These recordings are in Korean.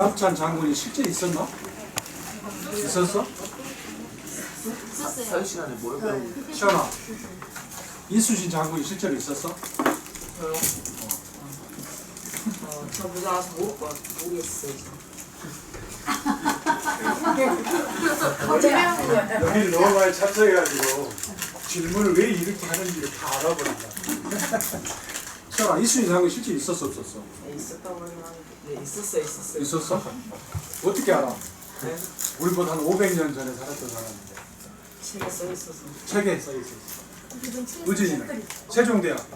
박찬 장군이 실제 있었나? 있었어? 사유 시간에 뭘 배우고 시원아, 이수진 장군이 실제로 있었어? 저요? 저 모자 모르겠어요. 여기를 너무 많이 참석해가지고 질문을 왜 이렇게 하는지를 다 알아버린다. 시원아, 이수진 장군이 실제 있었어 없었어? 네, 있었다고 하면 네, 있었어요. 있었어? 어떻게 알아? 네? 우리보다 한 500년 전에 살았던 사람인데 책에 써 있어서. 책에 써있었어. 우진이는? 세종대학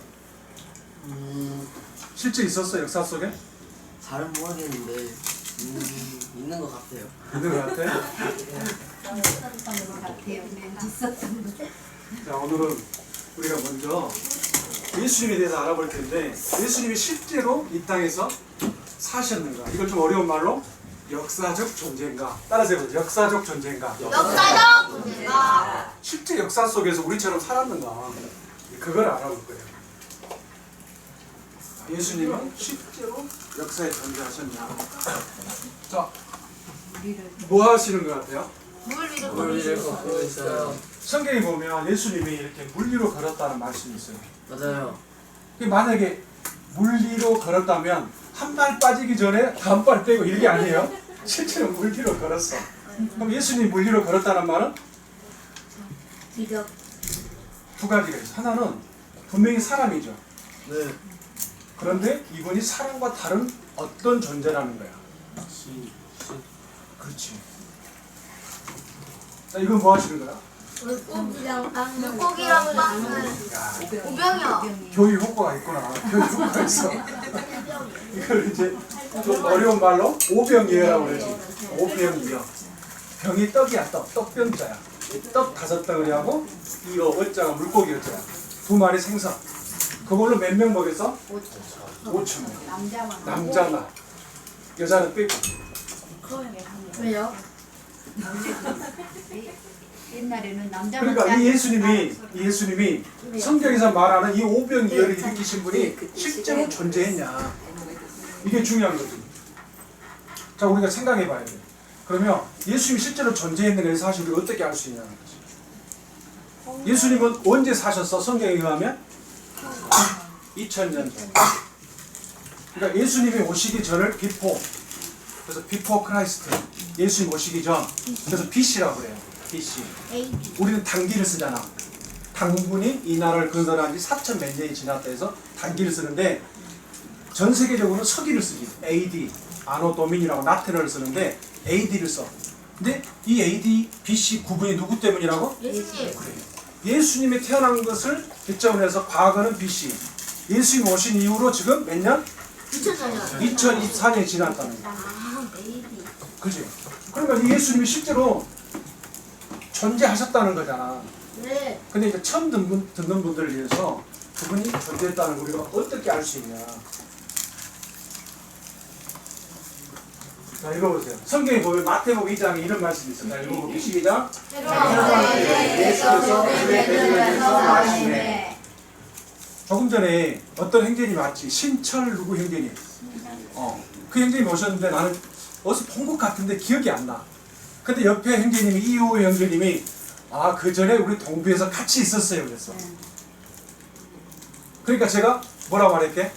실제 있었어 역사 속에? 잘은 모르겠는데 있는 것 같아요. 있는 것 같아? 있었던 것 같아요. 네, 있었던 것. 자, 오늘은 우리가 먼저 예수님에 대해서 알아볼 텐데 예수님이 실제로 이 땅에서 사셨는가? 이걸 좀 어려운 말로 역사적 존재인가? 따라서 해보세요. 역사적 존재인가? 역사적 문제가 실제 역사 속에서 우리처럼 살았는가? 그걸 알아볼 거예요. 예수님은 실제로 역사에 존재하셨냐? 자, 뭐 하시는 것 같아요? 물 위로 물 위를 걸으시고 걷고 있어요. 성경에 보면 예수님이 이렇게 물 위로 걸었다는 말씀이 있어요. 맞아요. 만약에 물 위로 걸었다면 한 발 빠지기 전에 다음 발 빼고 이게 아니에요? 실제로 물 위로 걸었어. 그럼 예수님이 물 위로 걸었다는 말은 기적 두 가지가 있어요. 하나는 분명히 사람이죠. 네. 그런데 이분이 사람과 다른 어떤 존재라는 거야. 그렇지. 자, 이건 뭐 하시는 거야? 물고기랑 빵을 우병이요. 교육 효과가 있구나. 교육 효과가 있어. 이걸 이제 좀 어려운 말로 오병이어라고 그러지. 오병이어. 병이 떡이야, 떡병자야. 떡 5덩어리하고 이거 어자가 물고기 어자야. 2마리 생선. 그걸로 몇 명 먹여서? 5,000명. 남자만 남자나 여자는 빼고. 왜요? 옛날에는 남자만 그러니까 이 예수님이 성경에서 말하는 이 오병이어를 일으키신 분이 실제로 존재했냐, 이게 중요한 거죠. 자, 우리가 생각해 봐야 돼. 그러면 예수님이 실제로 존재했는가에 사실 우리가 어떻게 알 수 있냐는 거지. 예수님은 언제 사셨어? 성경에 의하면 2000년 전. 그러니까 예수님이 오시기 전을 비포, 그래서 비포 크라이스트, 예수님 오시기 전, 그래서 BC라고 그래요. BC. 우리는 단기를 쓰잖아. 당분이 이 나라를 건설한 지 4천 몇 년이 지났다 해서 단기를 쓰는데 전 세계적으로는 서기를 쓰지. AD, 아노 도민이라고 라틴어를 쓰는데 AD를 써. 근데 이 AD, BC 구분이 누구 때문이라고? 예수님 예수님이 태어난 것을 기점으로 해서 과거는 BC. 예수님 오신 이후로 지금 몇 년? 2004년 2024년이 지났다는 거야. AD 그지? 그러니까 이 예수님이 실제로 존재하셨다는 거잖아. 네 근데 이제 처음 듣는 분들을 위해서 그분이 존재했다는 걸 우리가 어떻게 알 수 있냐. 자, 읽어보세요. 성경에 보면 마태복음 2장에 이런 말씀이 있어요. 자, 읽어보기 시작. 예수께서 집에 데려가셔서 마시네. 조금 전에 어떤 형제님이 왔지. 신철 누구 형제님. 그 형제님이 오셨는데 나는 어디서 본 것 같은데 기억이 안 나. 근데 옆에 형제님이 이호 형제님이 그 전에 우리 동부에서 같이 있었어요 그랬어. 그러니까 제가 뭐라고 말할게?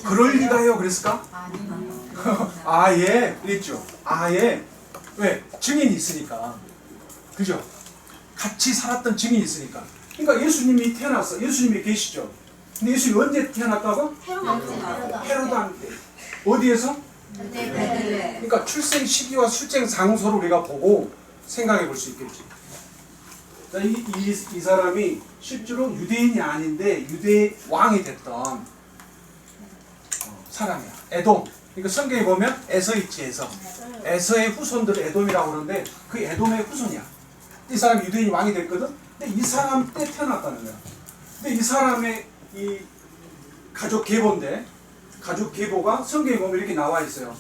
그럴 리가요 그랬을까? 예 그랬죠. 예. 왜? 증인이 있으니까. 그죠? 같이 살았던 증인이 있으니까. 그러니까 예수님이 태어났어. 예수님이 계시죠. 근데 예수님이 언제 태어났다고? 헤로드 왕 때. 어디에서? 그러니까 출생 시기와 출생 장소를 우리가 보고 생각해 볼 수 있겠지. 이 사람이 실제로 유대인이 아닌데 유대 왕이 됐던 사람이야. 에돔. 그러니까 성경에 보면 에서 있지, 에서. 에서의 후손들을 에돔이라고 그러는데 그 에돔의 후손이야. 이 사람이 유대인이 왕이 됐거든. 근데 이 사람 때 태어났다는 거야. 근데 이 사람의 이 가족 계보인데 가족 계보가 성경에 보면 이렇게 나와 있어요.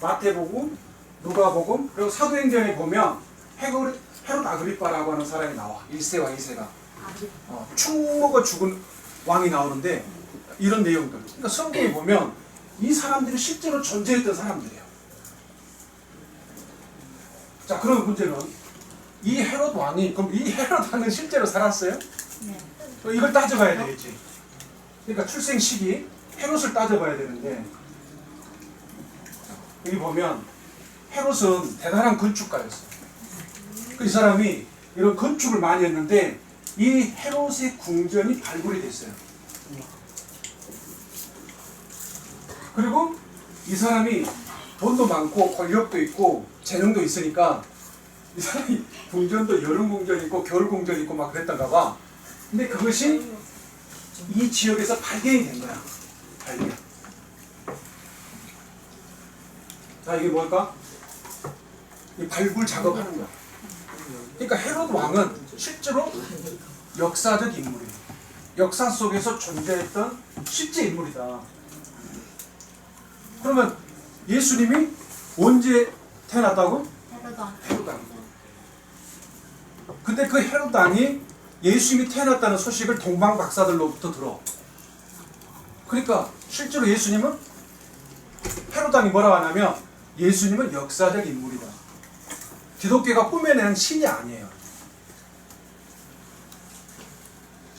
마태복음, 누가복음, 그리고 사도행전에 보면 헤롯 아그리빠라고 하는 사람이 나와. 1세와 2세가. 축 먹어 죽은 왕이 나오는데 이런 내용들. 그러니까 성경에 보면 이 사람들이 실제로 존재했던 사람들이에요. 자, 그럼 문제는 이 헤롯 왕이, 그럼 이 헤롯 왕은 실제로 살았어요? 네. 이걸 따져봐야 되겠지. 그러니까 출생 시기 헤롯을 따져봐야 되는데, 여기 보면 헤롯은 대단한 건축가였어. 이 사람이 이런 건축을 많이 했는데 이 헤롯의 궁전이 발굴이 됐어요. 그리고 이 사람이 돈도 많고 권력도 있고 재능도 있으니까 이 사람이 궁전도 여름 궁전 있고 겨울 궁전 있고 막 그랬던가 봐. 근데 그것이 이 지역에서 발견이 된 거야. 발견. 자, 이게 뭘까? 이 발굴 작업하는 거야. 그러니까 헤롯 왕은 실제로 역사적 인물이에요. 역사 속에서 존재했던 실제 인물이다. 그러면 예수님이 언제 태어났다고? 헤로도 헤롯 왕. 근데 그 헤롯 왕이 예수님이 태어났다는 소식을 동방 박사들로부터 들어. 그러니까 실제로 예수님은 헤롯 왕이 뭐라고 하냐면 예수님은 역사적 인물이다. 기독교가 꾸며내는 신이 아니에요.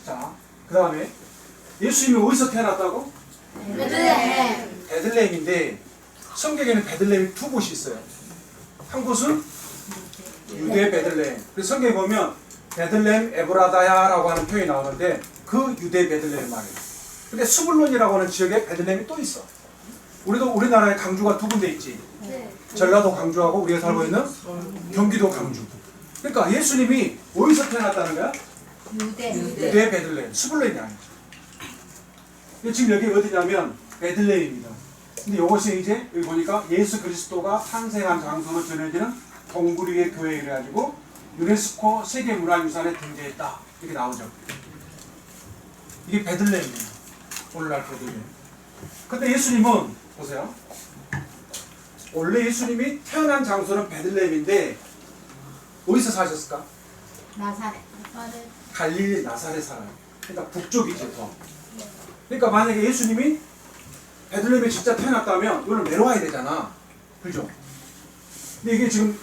자, 그 다음에 예수님이 어디서 태어났다고? 베들레헴. 베들레헴인데 성경에는 베들레헴이 두 곳이 있어요. 한 곳은 유대 베들레헴. 그래서 성경에 보면 베들레헴 에브라다야라고 하는 표현이 나오는데 그 유대 베들레헴 말이에요. 근데 스불론이라고 하는 지역에 베들레헴이 또 있어. 우리도 우리나라에 강주가 두 군데 있지. 네. 전라도 강주하고 우리가 살고 있는 경기도 강주. 그러니까 예수님이 어디서 태어났다는 거야? 유대. 유대 베들레헴. 스불론이 아니죠. 근데 지금 여기 어디냐면 베들레헴입니다. 근데 이것이 이제 여기 보니까 예수 그리스도가 탄생한 장소로 전해지는 동굴위의 교회 이래가지고 유네스코 세계문화유산에 등재했다 이렇게 나오죠. 이게 베들레헴이에요. 오늘날 베들레헴. 근데 예수님은 보세요. 원래 예수님이 태어난 장소는 베들레헴인데 어디서 사셨을까? 나사렛. 갈릴리 나사렛 살아요. 그러니까 북쪽이죠 더. 그러니까 만약에 예수님이 베들레헴에 진짜 태어났다면 이거는 내려와야 되잖아. 그죠? 근데 이게 지금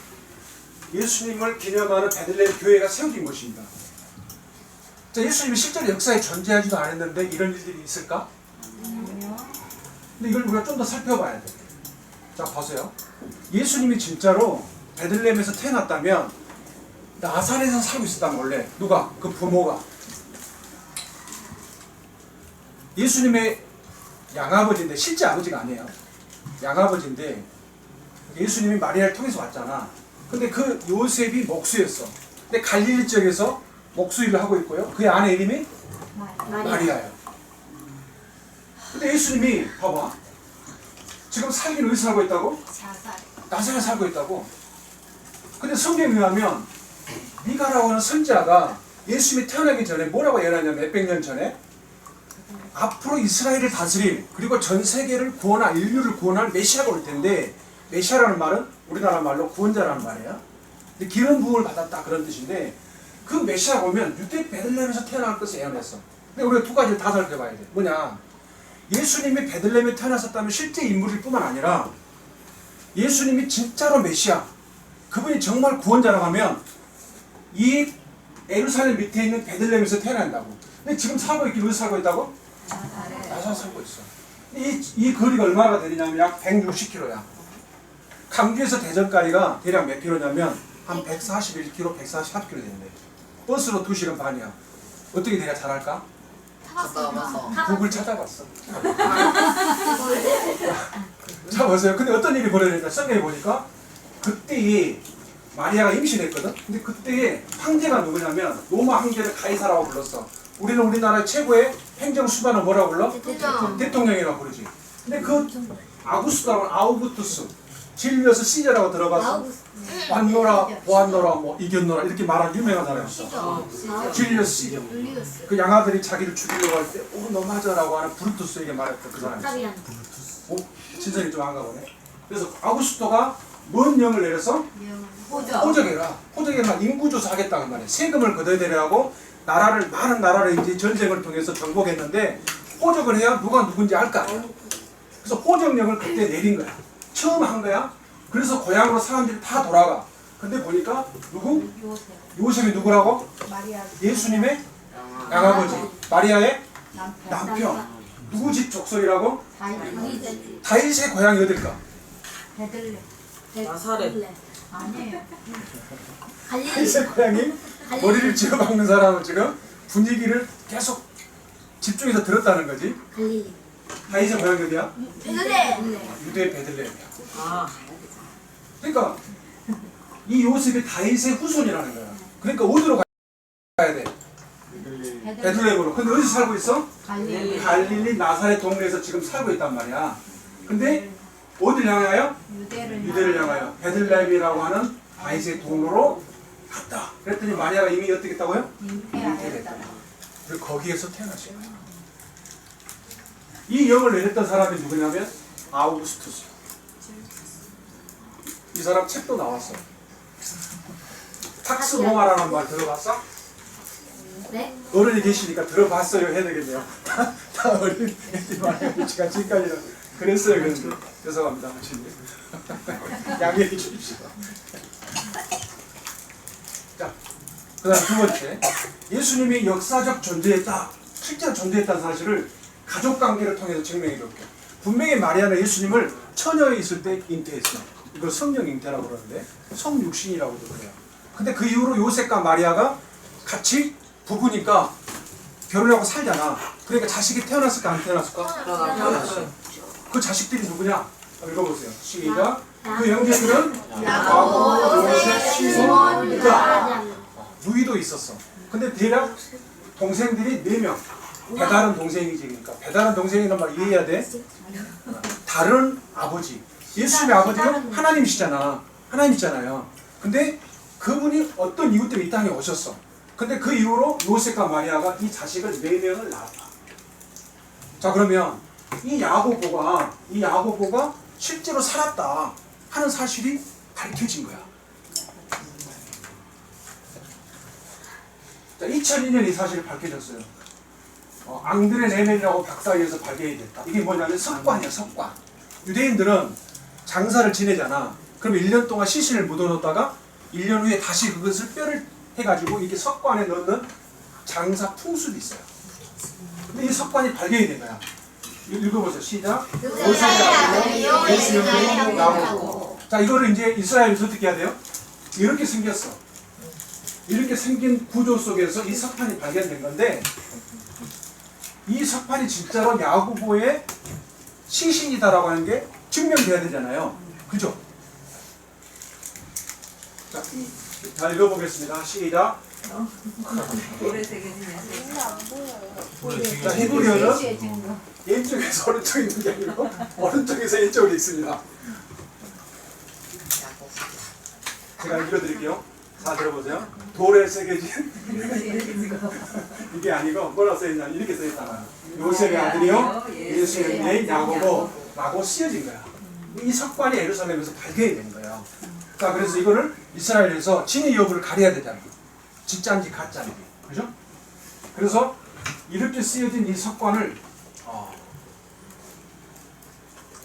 예수님을 기념하는 베들레헴 교회가 세워진 곳입니다. 자, 예수님이 실제로 역사에 존재하지도 않았는데 이런 일들이 있을까? 아니요. 근데 이걸 우리가 좀 더 살펴봐야 돼. 자, 보세요. 예수님이 진짜로 베들레헴에서 태어났다면 나사렛에서 살고 있었다면 원래 누가? 그 부모가 예수님의 양아버지인데 실제 아버지가 아니에요. 양아버지인데 예수님이 마리아를 통해서 왔잖아. 근데 그 요셉이 목수였어. 근데 갈릴리 지역에서 목수 일을 하고 있고요. 그의 아내 이름이 마리아예요. 근데 예수님이 봐봐. 지금 살기는 어디서 살고 있다고? 자살. 나사렛에 살고 있다고. 근데 성경에 의하면 미가라고 하는 선지자가 예수님이 태어나기 전에 뭐라고 예언하냐면 몇백 년 전에 앞으로 이스라엘을 다스릴 그리고 전 세계를 구원할 인류를 구원할 메시아가 올 텐데 메시아라는 말은 우리나라 말로 구원자라는 말이에요. 근데 기름 부음을 받았다 그런 뜻인데 그 메시아가 오면 유대 베들레헴에서 태어날 것을 예언했어. 근데 우리가 두 가지를 다 살펴봐야 돼. 뭐냐? 예수님이 베들레헴에 태어났었다면 실제 인물일 뿐만 아니라 예수님이 진짜로 메시아 그분이 정말 구원자라고 하면 이 예루살렘 밑에 있는 베들레헴에서 태어난다고. 근데 지금 살고 있긴 어디서 살고 있다고? 나사렛 살고 있어. 이 거리가 얼마나 되냐면 약 160km야. 강주에서 대전까지가 대략 몇 킬로냐면 한 141km, 144km 되는데 버스로 2시간 반이야. 어떻게 대략 잘할까? 갔다 와봤어. 구글 찾아봤어. 자, 보세요. 근데 어떤 일이 벌어졌냐? 성경에 보니까 그때에 마리아가 임신했거든? 근데 그때에 황제가 누구냐면 로마 황제를 가이사라고 불렀어. 우리는 우리나라의 최고의 행정수반을 뭐라고 불러? 대통령이라고 부르지. 근데 그 아구스타라고 아우구투스 질리어스 시저라고 들어가서 왔노라 보았노라 뭐 이겼노라 이렇게 말한 유명한 사람이었어. 질리어스 시저. 그 양아들이 자기를 죽이려고 할 때 오 너무하자라고 하는 브루투스에게 말했던 그 사람이었어. 오? 진선이 좀 안가 보네. 그래서 아구스토가 뭔 명을 내려서 호적해라 인구조사 하겠다는 말이야. 세금을 걷어내려 하고 나라를 많은 나라를 이제 전쟁을 통해서 정복했는데 호적을 해야 누가 누군지 알 거 아니야. 그래서 호적령을 그때 내린 거야. 처음 한 거야. 그래서 고향으로 사람들이 다 돌아가. 근데 보니까 누구? 요셉 요셉이 누구라고? 마리아 예수님의 양아버지 마리아의 남편. 누구 집 족속이라고? 다윗 다윗의 고향이 어딜까? 베들레 나사렛. 아니에요. 다윗의 고향이 머리를 쥐어박는 사람은 지금 분위기를 계속 집중해서 들었다는 거지. 갈릴리 다윗의 고향이 어디야? 베들레 유대 베들레헴이야. 아, 그러니까 이 요셉이 다윗의 후손이라는 거야. 그러니까 어디로 가야 돼? 베들레헴으로. 근데 어디서 살고 있어? 갈릴리 갈릴리 나사렛 동네에서 지금 살고 있단 말이야. 근데 어디를 향하여? 유대를 향하여 베들레헴이라고 하는 다윗의 동로로 갔다. 그랬더니 마리아가 이미 어떻게 했다고요? 잉태하였다. 그리고 거기에서 태어나신 거야. 이 영을 내렸던 사람이 누구냐면 아우구스투스. 이 사람 책도 나왔어. 탁스 몽아라는 말 들어봤어? 네? 어른이 계시니까 들어봤어요 해야 되겠네요. 다 어린 애들 말이에요. 제가 지금까지는 그랬어요. 그런데 죄송합니다. 부친님. 양해해 주십시오. 자, 그 다음 두 번째. 예수님이 역사적 존재했다. 실제로 존재했다는 사실을 가족관계를 통해서 증명해 볼게요. 분명히 마리아는 예수님을 처녀에 있을 때 잉태했어요. 이걸 성령 잉태라고 그러는데 성육신이라고도 그래요. 근데 그 이후로 요셉과 마리아가 같이 부부니까 결혼하고 살잖아. 그러니까 자식이 태어났을까 안 태어났을까? 태어났어요. 그 자식들이 누구냐? 읽어보세요. 시작. 그 형제들은 야고보, 요셉, 시몬, 유다. 루이도 있었어. 근데 대략 동생들이 4명. 배다른 동생이지. 그러니까 배다른 동생이란 말 이해해야 돼. 다른 아버지. 예수님의 아버지는 하나님이시잖아. 하나님이잖아요. 근데 그분이 어떤 이유 때문에 이 땅에 오셨어. 근데 그 이후로 요셉과 마리아가 이 자식을 4명을 낳았다. 자, 그러면 이 야고보가 실제로 살았다 하는 사실이 밝혀진 거야. 자, 2002년 이 사실이 밝혀졌어요. 앙드레 네멜이라고 박사에 의해서 발견이 됐다. 이게 뭐냐면 석관이야, 석관. 유대인들은 장사를 지내잖아. 그럼 1년 동안 시신을 묻어놓다가 1년 후에 다시 그것을 뼈를 해가지고 이게 석관에 넣는 장사 풍습이 있어요. 근데 이 석관이 발견이 된 거야. 읽어보세요. 시작. 예수님이 나오고. 자, 이거를 이제 이스라엘에서 어떻게 해야 돼요? 이렇게 생겼어. 이렇게 생긴 구조 속에서 이 석판이 발견된 건데, 이 석판이 진짜로 야고보의 시신이다라고 하는 게 증명돼야 되잖아요. 그죠? 자, 읽어보겠습니다. 시작. 자, 히브리어는 왼쪽에서 오른쪽에 있는 게 아니고 오른쪽에서 왼쪽으로 있습니다. 제가 읽어드릴게요. 자, 들어보세요. 돌에 새겨진 이게 아니고 뭐라고 써있냐, 이렇게 써있잖아요. 요셉의 아들이요 예수의 내 야고보라고 쓰여진 거야. 이 석관이 예루살렘에서 발견이 된 거예요. 자, 그래서 이거를 이스라엘에서 진위 여부를 가려야 되잖아. 진짜인지 가짜인지. 그죠? 그래서 이렇게 쓰여진 이 석관을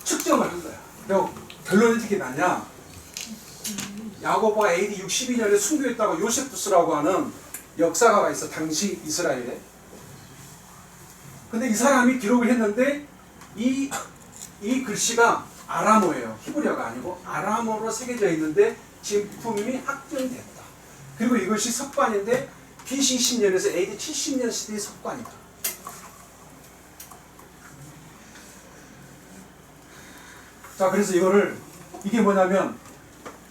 측정을 한 거야. 그리고 결론이 어떻게 나냐? 야고보가 AD 62년에 순교했다고 요세푸스라고 하는 역사가가 있어. 당시 이스라엘에. 근데 이 사람이 기록을 했는데 이 글씨가 아람어예요. 히브리어가 아니고 아람어로 새겨져 있는데 진품이 확정됐다. 그리고 이것이 석관인데 BC 10년에서 AD 70년 시대의 석관이다. 자, 그래서 이게 뭐냐면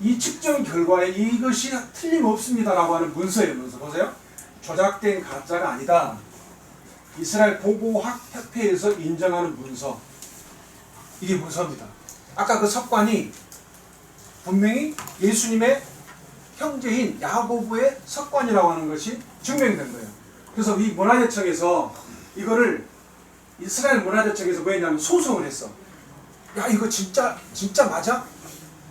이 측정 결과에 이것이 틀림없습니다라고 하는 문서예요. 문서 보세요. 조작된 가짜가 아니다. 이스라엘 보고학협회에서 인정하는 문서. 이게 문서입니다. 아까 그 석관이 분명히 예수님의 형제인 야고보의 석관이라고 하는 것이 증명된 거예요. 그래서 이 문화재청에서 이거를 이스라엘 문화재청에서 뭐 했냐면 소송을 했어. 야, 이거 진짜 맞아?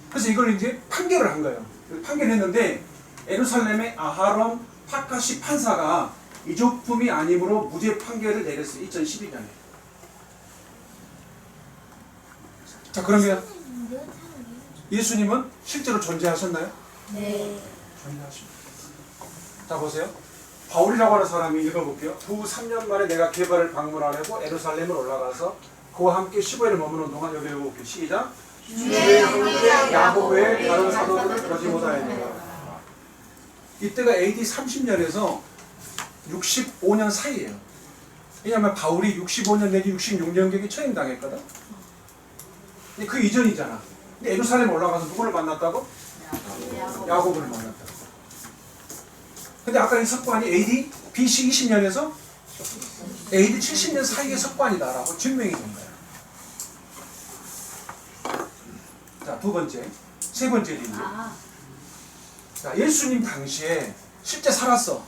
그래서 이걸 이제 판결을 한 거예요. 판결했는데 예루살렘의 아하론 파카시 판사가 이조품이 아니므로 무죄 판결을 내렸어요. 2012년에. 자, 그러면 예수님은 실제로 존재하셨나요? 네. 존재하십니다. 자 보세요. 바울이라고 하는 사람이 읽어볼게요. 두 3년 만에 내가 게바를 방문하려고 에루살렘을 올라가서 그와 함께 15일을 머무는 동안 여기 읽어볼게요. 시작. 주의 형제 야고보의 다른 사도들을 그러지 못하였느니라. 이때가 AD 30년에서 65년 사이예요. 왜냐하면 바울이 65년 내지 66년경에 처형당했거든. 근데 그 이전이잖아. 근데 에루살렘 올라가서 누구를 만났다고? 야고보를 만났다고. 근데 아까 이 석관이 AD BC 20년에서 AD 70년 사이의 석관이다라고 증명이 된 거야. 자, 두 번째. 세 번째 이제. 자, 예수님 당시에 실제 살았어.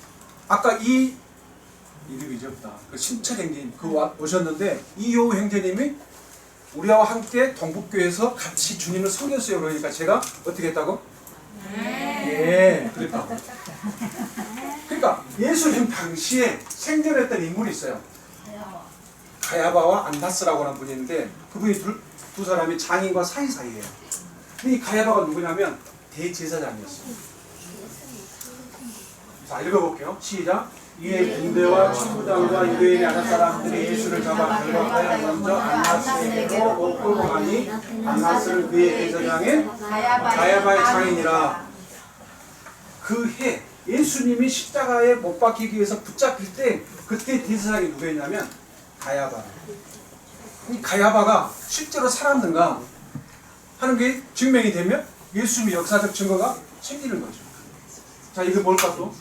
아까 이 이름이 없다. 그 신철 형제님 그 오셨는데 이효우 형제님이 우리와 함께 동북교에서 같이 주님을 섬겼어요. 그러니까 제가 어떻게 했다고? 예, 그랬다고. 그러니까 예수님 당시에 생존했던 인물이 있어요. 가야바와 안나스라고 하는 분이 있는데 그분이 두 사람이 장인과 사이사이예요. 이 가야바가 누구냐면 대제사장이었어요. 자, 읽어볼게요. 시작. 이에 군대와 천부장과 유대인의 아는 사람들이 예수를 잡아 결박하여 먼저 안나스에게로 못 끌고 가니 안나스를 그의 제사장인 가야바의 장인이라. 그 해 예수님이 십자가에 못 박히기 위해서 붙잡힐 때 그때 대제사장이 누구였냐면 가야바. 이 가야바가 실제로 살았는가 하는 게 증명이 되면 예수님의 역사적 증거가 생기는 거죠. 자, 이거 뭘까 또?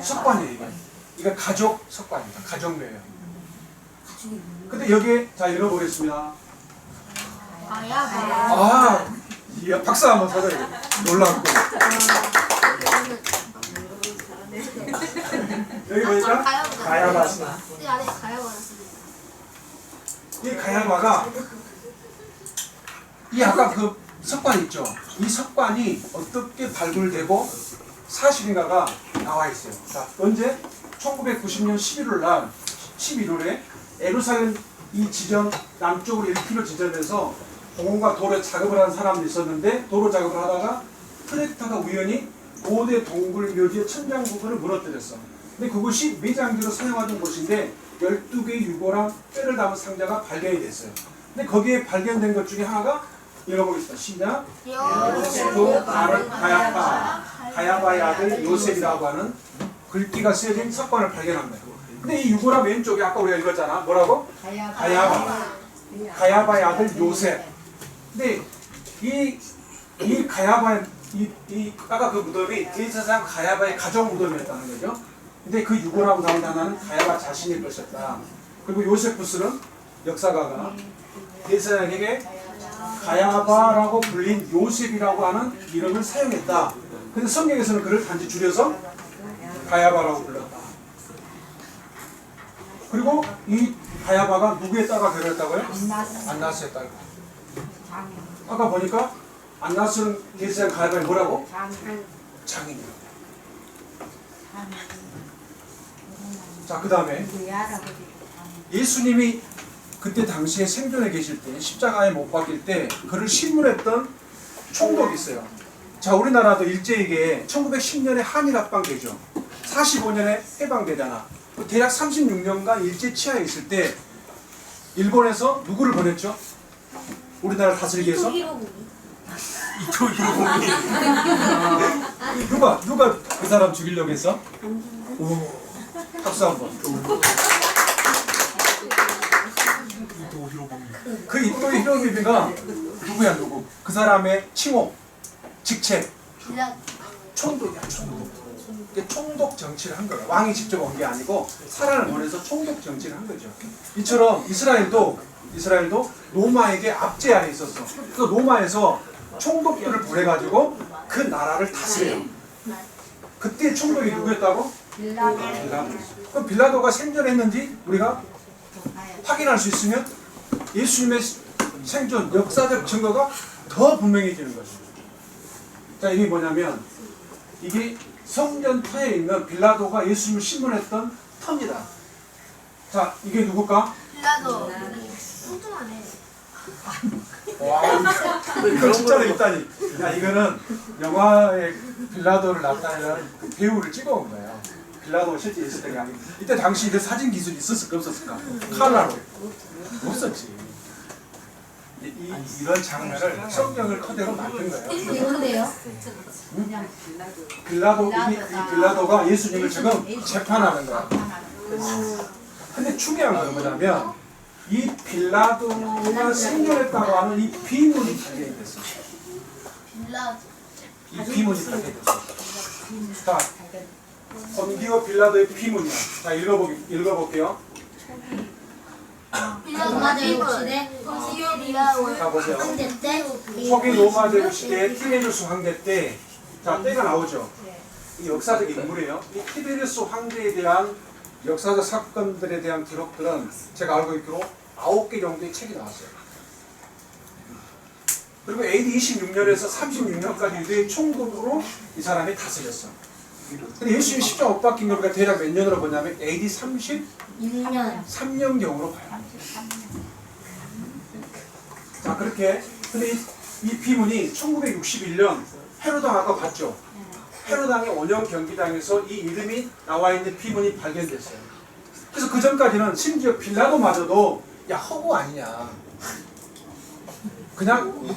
석관이에요. 이거. 이거 가족 석관입니다. 가족묘예요. 근데 여기에 자 읽어보겠습니다. 아, 이야, 박수 한번 쳐줘요. 놀랍고. 여기 보니까 가야바입니다. 이 가야바가 이 아까 그 석관 있죠. 이 석관이 어떻게 발굴되고 사실인가가 나와 있어요. 자, 언제? 1990년 11월에 에루살렘 이 지점 남쪽으로 1km 지점에서 공원과 도로 작업을 하는 사람들이 있었는데 도로 작업을 하다가 트랙터가 우연히 고대 동굴 묘지의 천장 부분을 무너뜨렸어. 근데 그곳이 매장지로 사용하던 곳인데 12개의 유골랑 뼈를 담은 상자가 발견이 됐어요. 근데 거기에 발견된 것 중에 하나가 읽어보겠습니다. 시작. 요셉도 다른 가야바의 아들 요셉이라고 하는 글귀가 쓰여진 석관을 발견한 거예요. 근데 이 유골랑 왼쪽에 아까 우리가 읽었잖아. 뭐라고? 가야바의 아들 요셉. 근데 이 가야바의 아까 그 무덤이 대제사장 가야바의 가족 무덤이었다는 거죠. 근데 그 유골하고 나온 하나는 가야바 자신일 것이었다. 그리고 요세푸스는 역사가가 대제사장에게 가야바라고 불린 요셉이라고 하는 이름을 사용했다. 근데 성경에서는 그를 단지 줄여서 가야바라고 불렀다. 그리고 이 가야바가 누구에 따라 결혼했다고요? 안나스에 따라. 아까 보니까 안나스는 대제사장 가야바의 뭐라고? 장인이라고. 자, 그 다음에 예수님이 그때 당시에 생존해 계실 때 십자가에 못 박힐 때 그를 신문했던 총독이 있어요. 자, 우리나라도 일제에게 1910년에 한일 합방되죠. 45년에 해방되잖아. 대략 36년간 일제 치하에 있을 때 일본에서 누구를 보냈죠? 우리나라를 다스리기 위해서? 이토 히로부미. 누가 그 사람 죽이려고 했어? 오, 박수 한번. 그 이토 히로부미가 누구야 누구? 그 사람의 칭호, 직책, 총독이야 총독. 총독 정치를 한 거예요. 왕이 직접 온 게 아니고 사람을 보내서 총독 정치를 한 거죠. 이처럼 이스라엘도 로마에게 압제 안에 있었어. 그 로마에서 총독들을 보내가지고 그 나라를 다스려요. 그때 총독이 누구였다고? 빌라도. 그럼 빌라도가 생존했는지 우리가 확인할 수 있으면 예수님의 생존 역사적 증거가 더 분명해지는 거죠. 자, 이게 뭐냐면 이게 성전터에 있는 빌라도가 예수님을 신문했던 터입니다. 자, 이게 누굴까? 빌라도. 뚱뚱하네. 와, 이거 진짜로 있다니. 야, 이거는 영화에 빌라도를 나타내는 그 배우를 찍어온 거예요. 빌라도가 실제 있었던 게 아니고 이때 당시 이제 사진 기술이 있었을까 없었을까? 칼라로 없었지. 이런 장면을 성경을 그대로 만든 거예요. 이건데요? 빌라도가 예수님을 지금 재판하는 거야. 근데 중요한 건 뭐냐면 이 빌라도가 생겨냈다고 하는 이 비문이 발견됐어. 이 비문이 발견됐어. 자, 본디오 빌라도의 비문이야. 자, 읽어볼게요. 로마 제국 시대 자, 보세요. 황제 때 초기 로마 제국 시대 티베리우스 황제 때, 자, 때가 나오죠. 이 역사적 인물이에요. 이 티베리우스 황제에 대한 역사적 사건들에 대한 기록들은 제가 알고 있기로 9개 정도의 책이 나왔어요. 그리고 AD 26년에서 36년까지 유대인 총독으로 이 사람이 다스렸어. 근데 예수님이 십자가 못 박힌 걸 우리가 대략 몇 년으로 보냐면 AD 6년 33년경으로 봐요. 자, 그렇게. 근데 이 비문이 1961년 헤로당하고 봤죠. 헤로당의 원형 경기당에서 이 이름이 나와 있는 비문이 발견됐어요. 그래서 그 전까지는 심지어 빌라도마저도 야, 허구 아니냐. 그냥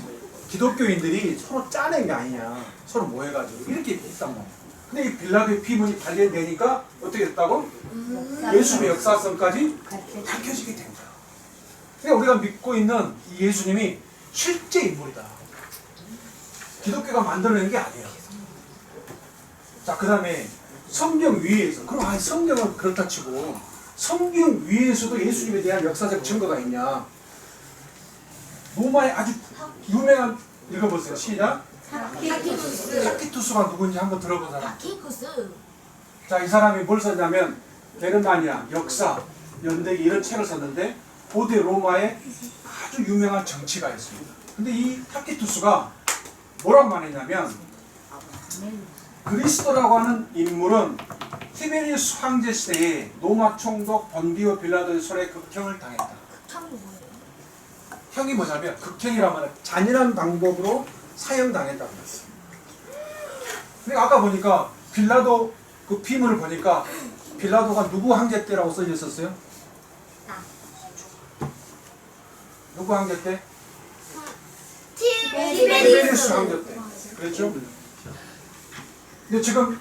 기독교인들이 서로 짜낸 게 아니냐. 서로 모여가지고 이렇게 했단 말이에요. 근데 이 빌라도의 비문이 발견되니까 어떻게 됐다고? 예수님의 역사성까지 밝혀지게 된 거야. 그러니까 우리가 믿고 있는 이 예수님이 실제 인물이다. 기독교가 만들어낸 게 아니에요. 자, 그 다음에 성경 위에서, 그럼 성경은 그렇다 치고 성경 위에서도 예수님에 대한 역사적 증거가 있냐? 로마의 아주 유명한, 읽어보세요. 시작. 타키투스가 누군지 한번 들어본 사람. 자, 이 사람이 뭘 썼냐면 게르마니아, 역사, 연대기 이런 책을 썼는데 고대 로마의 아주 유명한 정치가였습니다. 근데 이 타키투스가 뭐라고 말했냐면 그리스도라고 하는 인물은 티베리우스 황제 시대에 로마 총독 본디오 빌라도의 손에 극형을 당했다. 형이 뭐냐면 극형이라면 잔인한 방법으로 사형당했다고 했어요. 근데 아까 보니까 빌라도 그 비문을 보니까 빌라도가 누구 황제 때라고 써져 있었어요? 누구 황제 때? 티베리우스 황제 때. 그랬죠? 근데 지금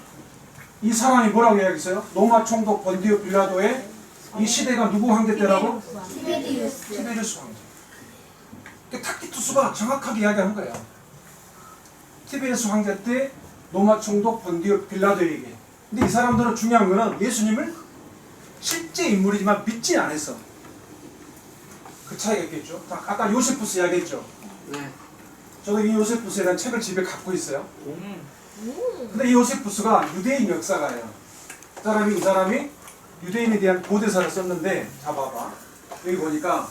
이 사람이 뭐라고 이야기했어요? 로마 총독 본디오 빌라도의 이 시대가 누구 황제 때라고? 티베리우스 황제. 타키투스가 정확하게 이야기한 거예요. 티베리우스 황제 때 로마 총독 본디오 빌라도에게. 근데 이 사람들은 중요한 거는 예수님을 실제 인물이지만 믿지 않았어. 그 차이가 있겠죠. 아까 요세푸스 이야기했죠. 네. 저도 이 요세푸스에 대한 책을 집에 갖고 있어요. 근데 이 요세푸스가 유대인 역사가예요. 이 사람이 유대인에 대한 고대사를 썼는데, 자 봐봐. 여기 보니까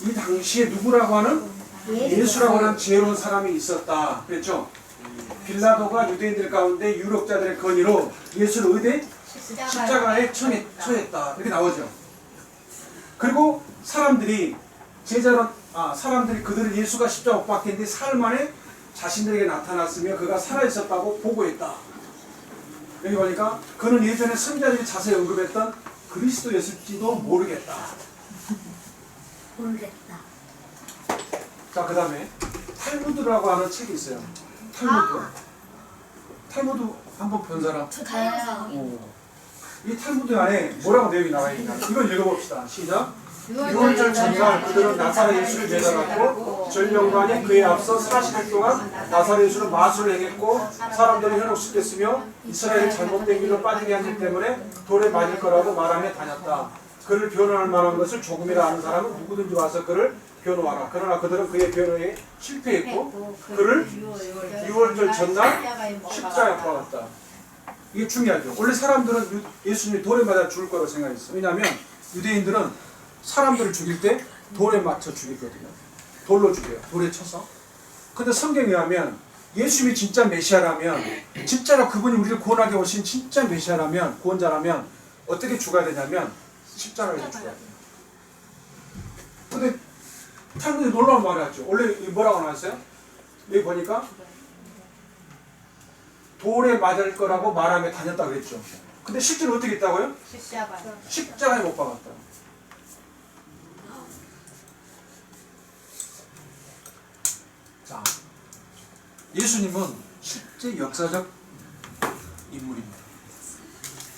이 당시에 누구라고 하는 예수라고 하는 지혜로운 사람이 있었다. 그랬죠? 빌라도가 유대인들 가운데 유력자들의 건의로 예수를 의대 십자가에 처했다. 이렇게 나오죠. 그리고 사람들이 사람들이 예수가 십자가 못 박혔는데 사흘 만에 자신들에게 나타났으며 그가 살아있었다고 보고했다. 여기 보니까 그는 예전에 선지자들이 자세히 언급했던 그리스도였을지도 모르겠다. 자, 그 다음에 탈무드라고 하는 책이 있어요. 탈무드 한번 본 사람? 이 탈무드 안에 뭐라고 내용이 나와 있냐? 이걸 읽어봅시다. 시작. 6월절 전날 그들은 나사렛 예수를 매달았고 전령관이 그에 앞서 40일 동안 나사렛 예수를 마술을 행했고 사람들을 현혹시켰으며 이스라엘이 잘못된 길로 빠지게 한 일 때문에 돌에 맞을 거라고 말하며 다녔다. 그를 변호할 만한 것을 조금이라 아는 사람은 누구든지 와서 그를 변호하라. 그러나 그들은 그의 변호에 실패했고 그를 6월절 전날 십자가에 박았다. 이게 중요하죠. 원래 사람들은 예수님이 돌에 맞아 죽을 거라고 생각했어요. 왜냐하면 유대인들은 사람들을 죽일 때 돌에 맞춰 죽이거든요. 돌로 죽여요. 돌에 쳐서. 근데 성경에 의하면 예수님이 진짜 메시아라면, 진짜로 그분이 우리를 구원하게 오신 진짜 메시아라면, 구원자라면 어떻게 죽어야 되냐면 십자가에서 죽어야 돼요. 근데 탈무드에 놀라운 말을 하죠. 원래 뭐라고 나왔어요? 여기 보니까 돌에 맞을 거라고 말하며 다녔다 그랬죠. 근데 실제로 어떻게 했다고요? 십자가에 못 박았다. 자, 예수님은 실제 역사적 인물입니다.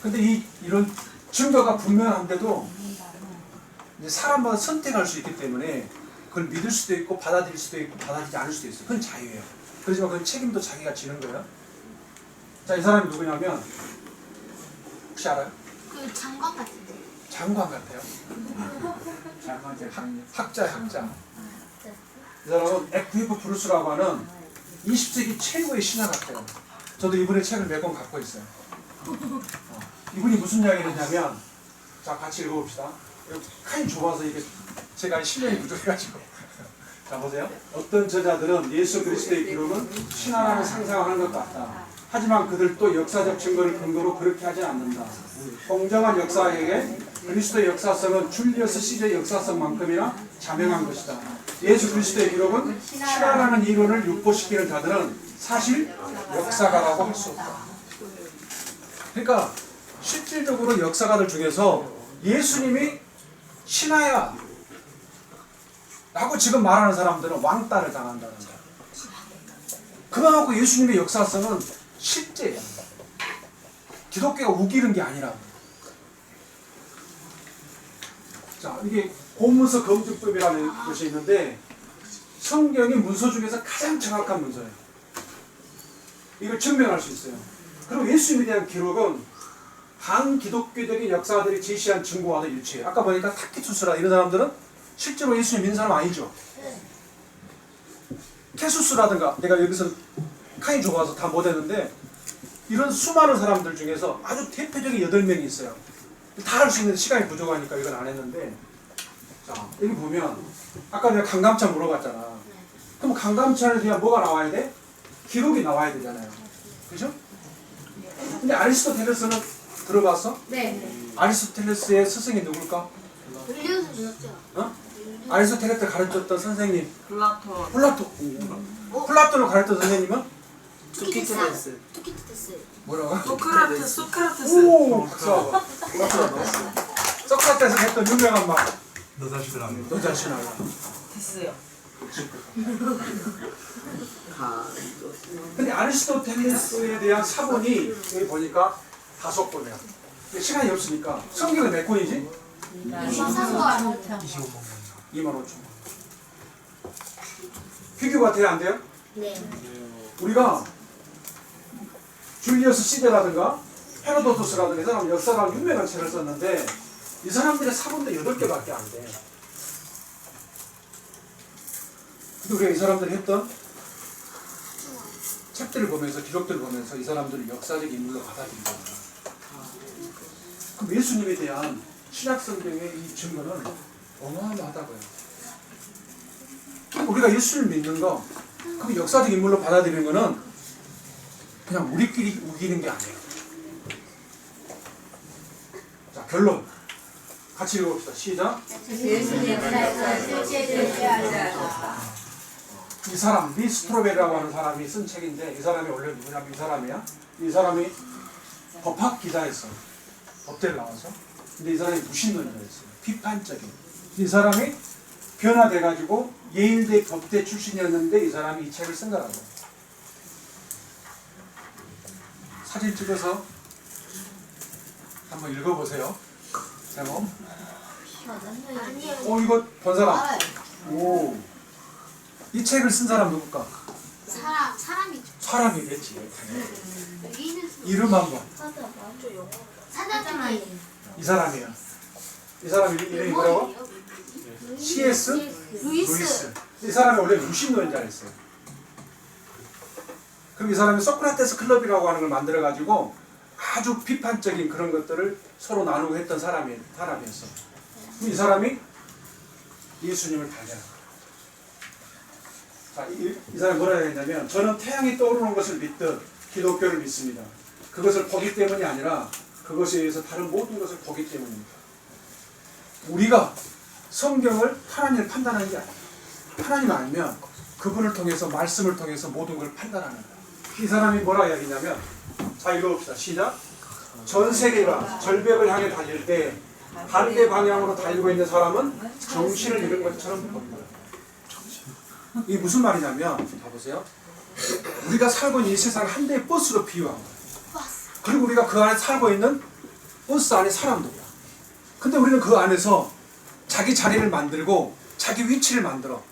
근데 이런 증거가 분명한데도 이제 사람마다 선택할 수 있기 때문에 그걸 믿을 수도 있고 받아들일 수도 있고 받아들이지 않을 수도 있어요. 그건 자유예요. 그렇지만 그 책임도 자기가 지는 거예요. 자, 이 사람이 누구냐면 혹시 알아요? 그 장관 같은데. 장관 같아요. 학자야. 이 사람은 FF 브루스라고 하는 20세기 최고의 신화 같아요. 저도 이분의 책을 몇 권 갖고 있어요. 이분이 무슨 이야기를 했냐면, 자, 같이 읽어봅시다. 칸이 좁아서 이게 제가 실력이 부족해가지고. 자, 보세요. 어떤 저자들은 예수 그리스도의 기록은 신화라는 상상을 하는 것 같다. 하지만 그들도 역사적 증거를 근거로 그렇게 하지 않는다. 공정한 역사에게 그리스도의 역사성은 줄리어스 시저의 역사성만큼이나 자명한 것이다. 예수 그리스도의 기록은 신화라는 이론을 유포시키는 자들은 사실 역사가라고 할 수 없다. 그러니까 실질적으로 역사가들 중에서 예수님이 신화야 라고 지금 말하는 사람들은 왕따를 당한다는 거야. 그만하고 예수님의 역사성은 실제야. 기독교가 우기는 게 아니라. 자, 이게 고문서 검증법이라는 것이 있는데 성경이 문서 중에서 가장 정확한 문서예요. 이걸 증명할 수 있어요. 그리고 예수님에 대한 기록은 반기독교적인 역사들이 제시한 증거와도 일치해요. 아까 보니까 타키투스라 이런 사람들은 실제로 예수님 믿는 사람 아니죠. 테수스라든가 내가 여기서 칸이 좁아서 다 못했는데 이런 수많은 사람들 중에서 아주 대표적인 8명이 있어요. 다 할 수 있는데 시간이 부족하니까 이건 안 했는데, 자, 여기 보면 아까 내가 강감찬 물어봤잖아. 그럼 강감찬에 대한 뭐가 나와야 돼? 기록이 나와야 되잖아요. 그죠? 근데 아리스토텔레스는 들어봤어? 네. 아리스토텔레스의 스승이 누굴까? 불리우스 배웠죠. 어? 아리스토텔레스 가르쳤던 선생님 플라톤. 플라토. 플라톤을 가르쳤던 선생님은 투키티데스. 투키티데스. 뭐라고? 소크라테스. 오! 박수. 소크라테스 했던 유명한 말. 너 자신을 안 너 자신 알라. 데스요. 근데 아리스토텔레스에 대한 사본이 여기 보니까 5권이야. 시간이 없으니까 성경은 몇 권이지? 23권. 25,000권. 비교가 돼야 안 돼요? 네. 우리가 줄리어스 시대라든가 헤로도토스라든가 이 사람 역사랑 유명한 책을 썼는데 이 사람들의 사본도 8개밖에 안 돼. 근데 우리가 이 사람들이 했던 책들을 보면서 기록들을 보면서 이 사람들을 역사적 인물로 받아들인 거야. 그럼 예수님에 대한 신약 성경의 이 증거는 어마어마하다고요. 우리가 예수를 믿는 거, 그 역사적 인물로 받아들이는 거는 그냥 우리끼리 우기는 게 아니에요. 자, 결론. 같이 읽어봅시다. 시작. 예수님 역사에서 실제를 취하지 않았다. 이 사람, 리스트로베라고 하는 사람이 쓴 책인데 이 사람이 원래 누구냐면 이 사람이야. 이 사람이 법학 기자였어. 법대를 나와서. 근데 이 사람이 무신론자였어요. 비판적인. 이 사람이 변화돼가지고 예일대 법대 출신이었는데 이 사람이 이 책을 쓴 거라고. 사진 찍어서 한번 읽어보세요. 제목. 아니요. 이거 본 사람. 오. 이 책을 쓴 사람 누굴까? 사람이죠. 사람이겠지. 여기는 이름 한번. 사자들이. 이 사람이야. 이 사람 이름이 뭐라고? C.S. 루이스. 이 사람이 원래 무신론자였어요. 그럼 이 사람이 소크라테스 클럽이라고 하는 걸 만들어가지고 아주 비판적인 그런 것들을 서로 나누고 했던 사람이었어. 그럼 이 사람이 예수님을 발견한 거예요. 자, 이 사람이 뭐라 했냐면 저는 태양이 떠오르는 것을 믿듯 기독교를 믿습니다. 그것을 보기 때문이 아니라 그것에 의해서 다른 모든 것을 보기 때문입니다. 우리가 성경을 하나님을 판단하는 게 아니에요. 하나님 아니면 그분을 통해서 말씀을 통해서 모든 걸 판단하는 거예요. 이 사람이 뭐라 이야기냐면, 자 읽어봅시다. 시작. 전 세계가 절벽을 향해 달릴 때 반대 방향으로 달리고 있는 사람은 정신을 잃은 것처럼 보인다. 이게 무슨 말이냐면, 다 보세요. 우리가 살고 있는 이 세상을 한 대의 버스로 비유한 거예요. 그리고 우리가 그 안에 살고 있는 버스 안에 사람들이야. 근데 우리는 그 안에서 자기 자리를 만들고 자기 위치를 만들어.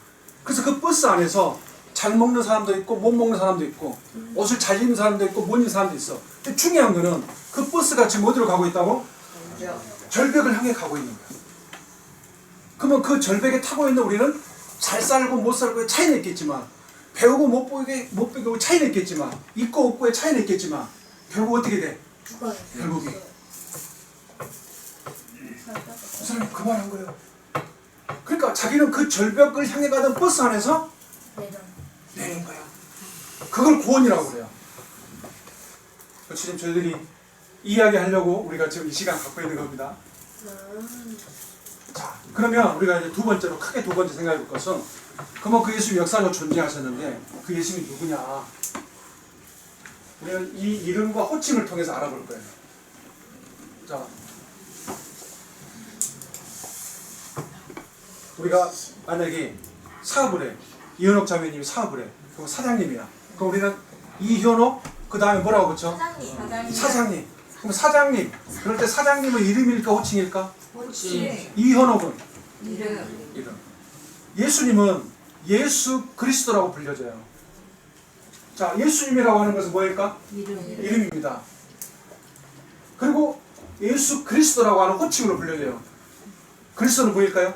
그래서 그 버스 안에서 잘 먹는 사람도 있고 못 먹는 사람도 있고 옷을 잘 입는 사람도 있고 못 입는 사람도 있어. 근데 중요한 거는 그 버스가 지금 어디로 가고 있다고? 절벽을 향해 가고 있는 거야. 그러면 그 절벽에 타고 있는 우리는 잘 살고 못 살고의 차이는 있겠지만, 배우고 못 배우고 차이는 있겠지만, 있고 없고의 차이는 있겠지만, 결국 어떻게 돼? 결국에 그 사람이 그 말 한 거예요. 그러니까 자기는 그 절벽을 향해 가던 버스 안에서 내린 거야. 그걸 구원이라고 그래요. 지금 저희들이 이야기하려고 우리가 지금 이 시간 갖고 있는 겁니다. 자, 그러면 우리가 이제 두 번째로 크게 두 번째 생각해 볼 것은, 그러면 그 예수 역사적으로 존재하셨는데 그 예수님이 누구냐? 우리는 이 이름과 호칭을 통해서 알아볼 거예요. 자, 우리가 만약에 사업을 해, 이현옥 자매님이 사업을 해, 그럼 사장님이야. 그럼 우리는 이현옥, 그 다음에 뭐라고 그랬죠? 사장님. 그럼 사장님, 그럴 때 사장님은 이름일까 호칭일까? 호칭. 이현옥은 이름. 이름. 예수님은 예수 그리스도라고 불려져요. 자, 예수님이라고 하는 것은 뭐일까? 이름입니다. 그리고 예수 그리스도라고 하는 호칭으로 불려져요. 그리스도는 뭐일까요?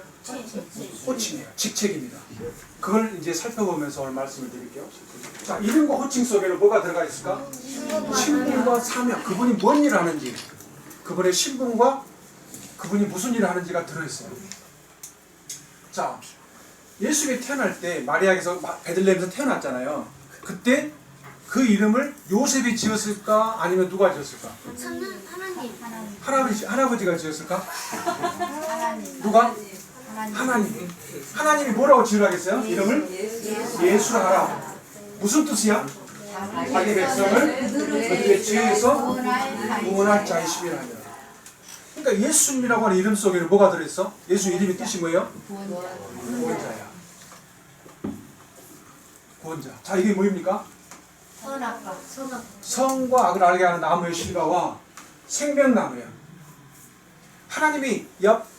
호칭이에요. 직책입니다. 그걸 이제 살펴보면서 오늘 말씀을 드릴게요. 자, 이름과 호칭 속에는 뭐가 들어가 있을까? 신분과 사명, 그분이 뭔 일을 하는지, 그분의 신분과 그분이 무슨 일을 하는지가 들어있어요. 자, 예수님이 태어날 때 마리아에서 베들레헴에서 태어났잖아요. 그때 그 이름을 요셉이 지었을까? 아니면 누가 지었을까? 하나님. 할아버지가 지었을까? 하나님. 누가? 하나님. 하나님이 뭐라고 지으라겠어요? 이름을? 예수라 하라. 무슨 뜻이야? 자기 백성을 그들의 죄에서 구원할 자이심이라 하니라. 그러니까 예수님이라고 하는 이름 속에는 뭐가 들어있어? 예수 이름의 뜻이 뭐예요? 구원자야. 구원자. 자, 이게 뭐입니까? 성과 악을 알게 하는 나무의 실과와 생명나무야. 하나님이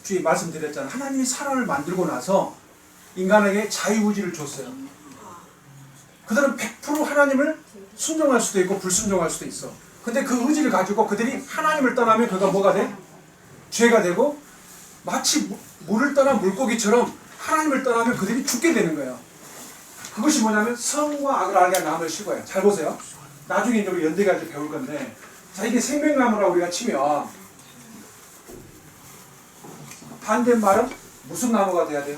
주에 말씀드렸잖아요. 하나님이 사람을 만들고 나서 인간에게 자유의지를 줬어요. 그들은 100% 하나님을 순종할 수도 있고 불순종할 수도 있어. 근데 그 의지를 가지고 그들이 하나님을 떠나면 그가 뭐가 돼? 죄가 되고, 마치 물을 떠난 물고기처럼 하나님을 떠나면 그들이 죽게 되는 거예요. 그것이 뭐냐면 성과 악을 알게 하는 나무의 실과예요. 잘 보세요. 나중에 이제 우리 연대까지 배울 건데, 자, 이게 생명나무라고 우리가 치면 반대말은 무슨 나무가 돼야 돼요?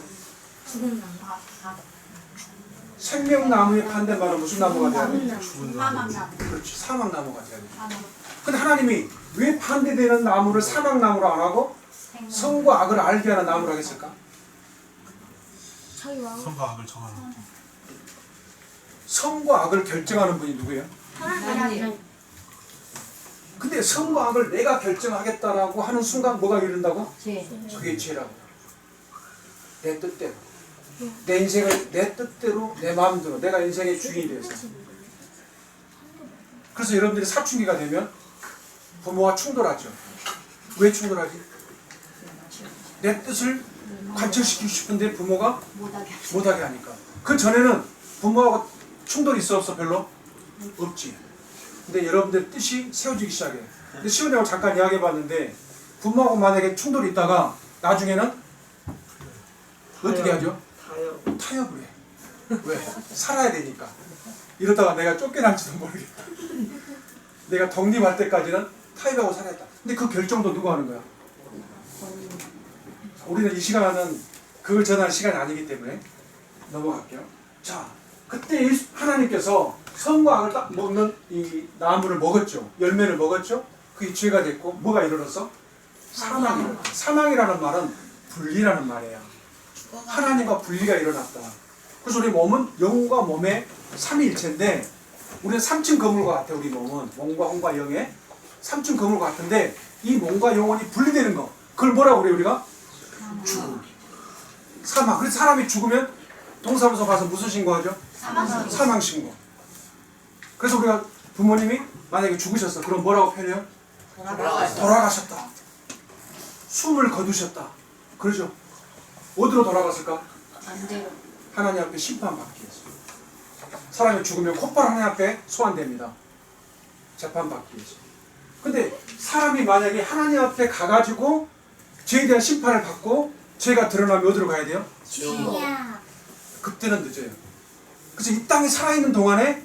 생명나무의 반대말은 무슨 나무가 돼야 돼요? 사망나무. 그렇지, 사막나무가 돼야 돼요. 근데 하나님이 왜 반대되는 나무를 사막나무로 안 하고 성과 악을 알게 하는 나무라고 했을까? 선과 악을 정하는. 성과 악을 결정하는 분이 누구예요? 하나님. 근데 성과 악을 내가 결정하겠다라고 하는 순간 뭐가 이른다고? 그게 죄라고. 내 뜻대로. 내 인생을 내 뜻대로, 내 마음대로, 내가 인생의 주인이 돼서. 그래서 여러분들이 사춘기가 되면 부모와 충돌하죠. 왜 충돌하지? 내 뜻을 관철시키고 싶은데 부모가 못하게 하니까. 그 전에는 부모하고 충돌이 있어 없어? 별로? 없지. 근데 여러분들 뜻이 세워지기 시작해요. 근데 시원이하고 잠깐 이야기해봤는데, 부모하고 만약에 충돌이 있다가 나중에는 어떻게 하죠? 타협을 해. 왜? 살아야 되니까. 이러다가 내가 쫓겨날지도 모르겠다. 내가 독립할 때까지는 타협하고 살아야겠다. 근데 그 결정도 누가 하는 거야? 우리는 이 시간은 그걸 전할 시간이 아니기 때문에 넘어갈게요. 자, 그때 하나님께서 성과 악을 딱 먹는 이 나무를 먹었죠. 열매를 먹었죠. 그게 죄가 됐고 뭐가 일어났어? 사망이. 사망이라는 말은 분리라는 말이에요. 하나님과 분리가 일어났다. 그래서 우리 몸은 영과 몸의 삼위일체인데, 우리는 3층 건물과 같아. 우리 몸은 몸과 혼과 영의 3층 건물과 같은데 이 몸과 영혼이 분리되는 거 그걸 뭐라고 그래요 우리가? 죽음. 사망. 그래서 사람이 죽으면 동사무소 가서 무슨 신고하죠? 사망 신고. 그래서 우리가 부모님이 만약에 죽으셨어. 그럼 뭐라고 표현해요? 돌아가셨다. 숨을 거두셨다. 그러죠? 어디로 돌아갔을까? 반대로. 하나님 앞에 심판받기 위해서. 사람이 죽으면 곧바로 하나님 앞에 소환됩니다. 재판받기 위해서. 근데 사람이 만약에 하나님 앞에 가가지고 죄에 대한 심판을 받고 죄가 드러나면 어디로 가야 돼요? 죄야. 그때는 늦어요. 그래서 이 땅에 살아있는 동안에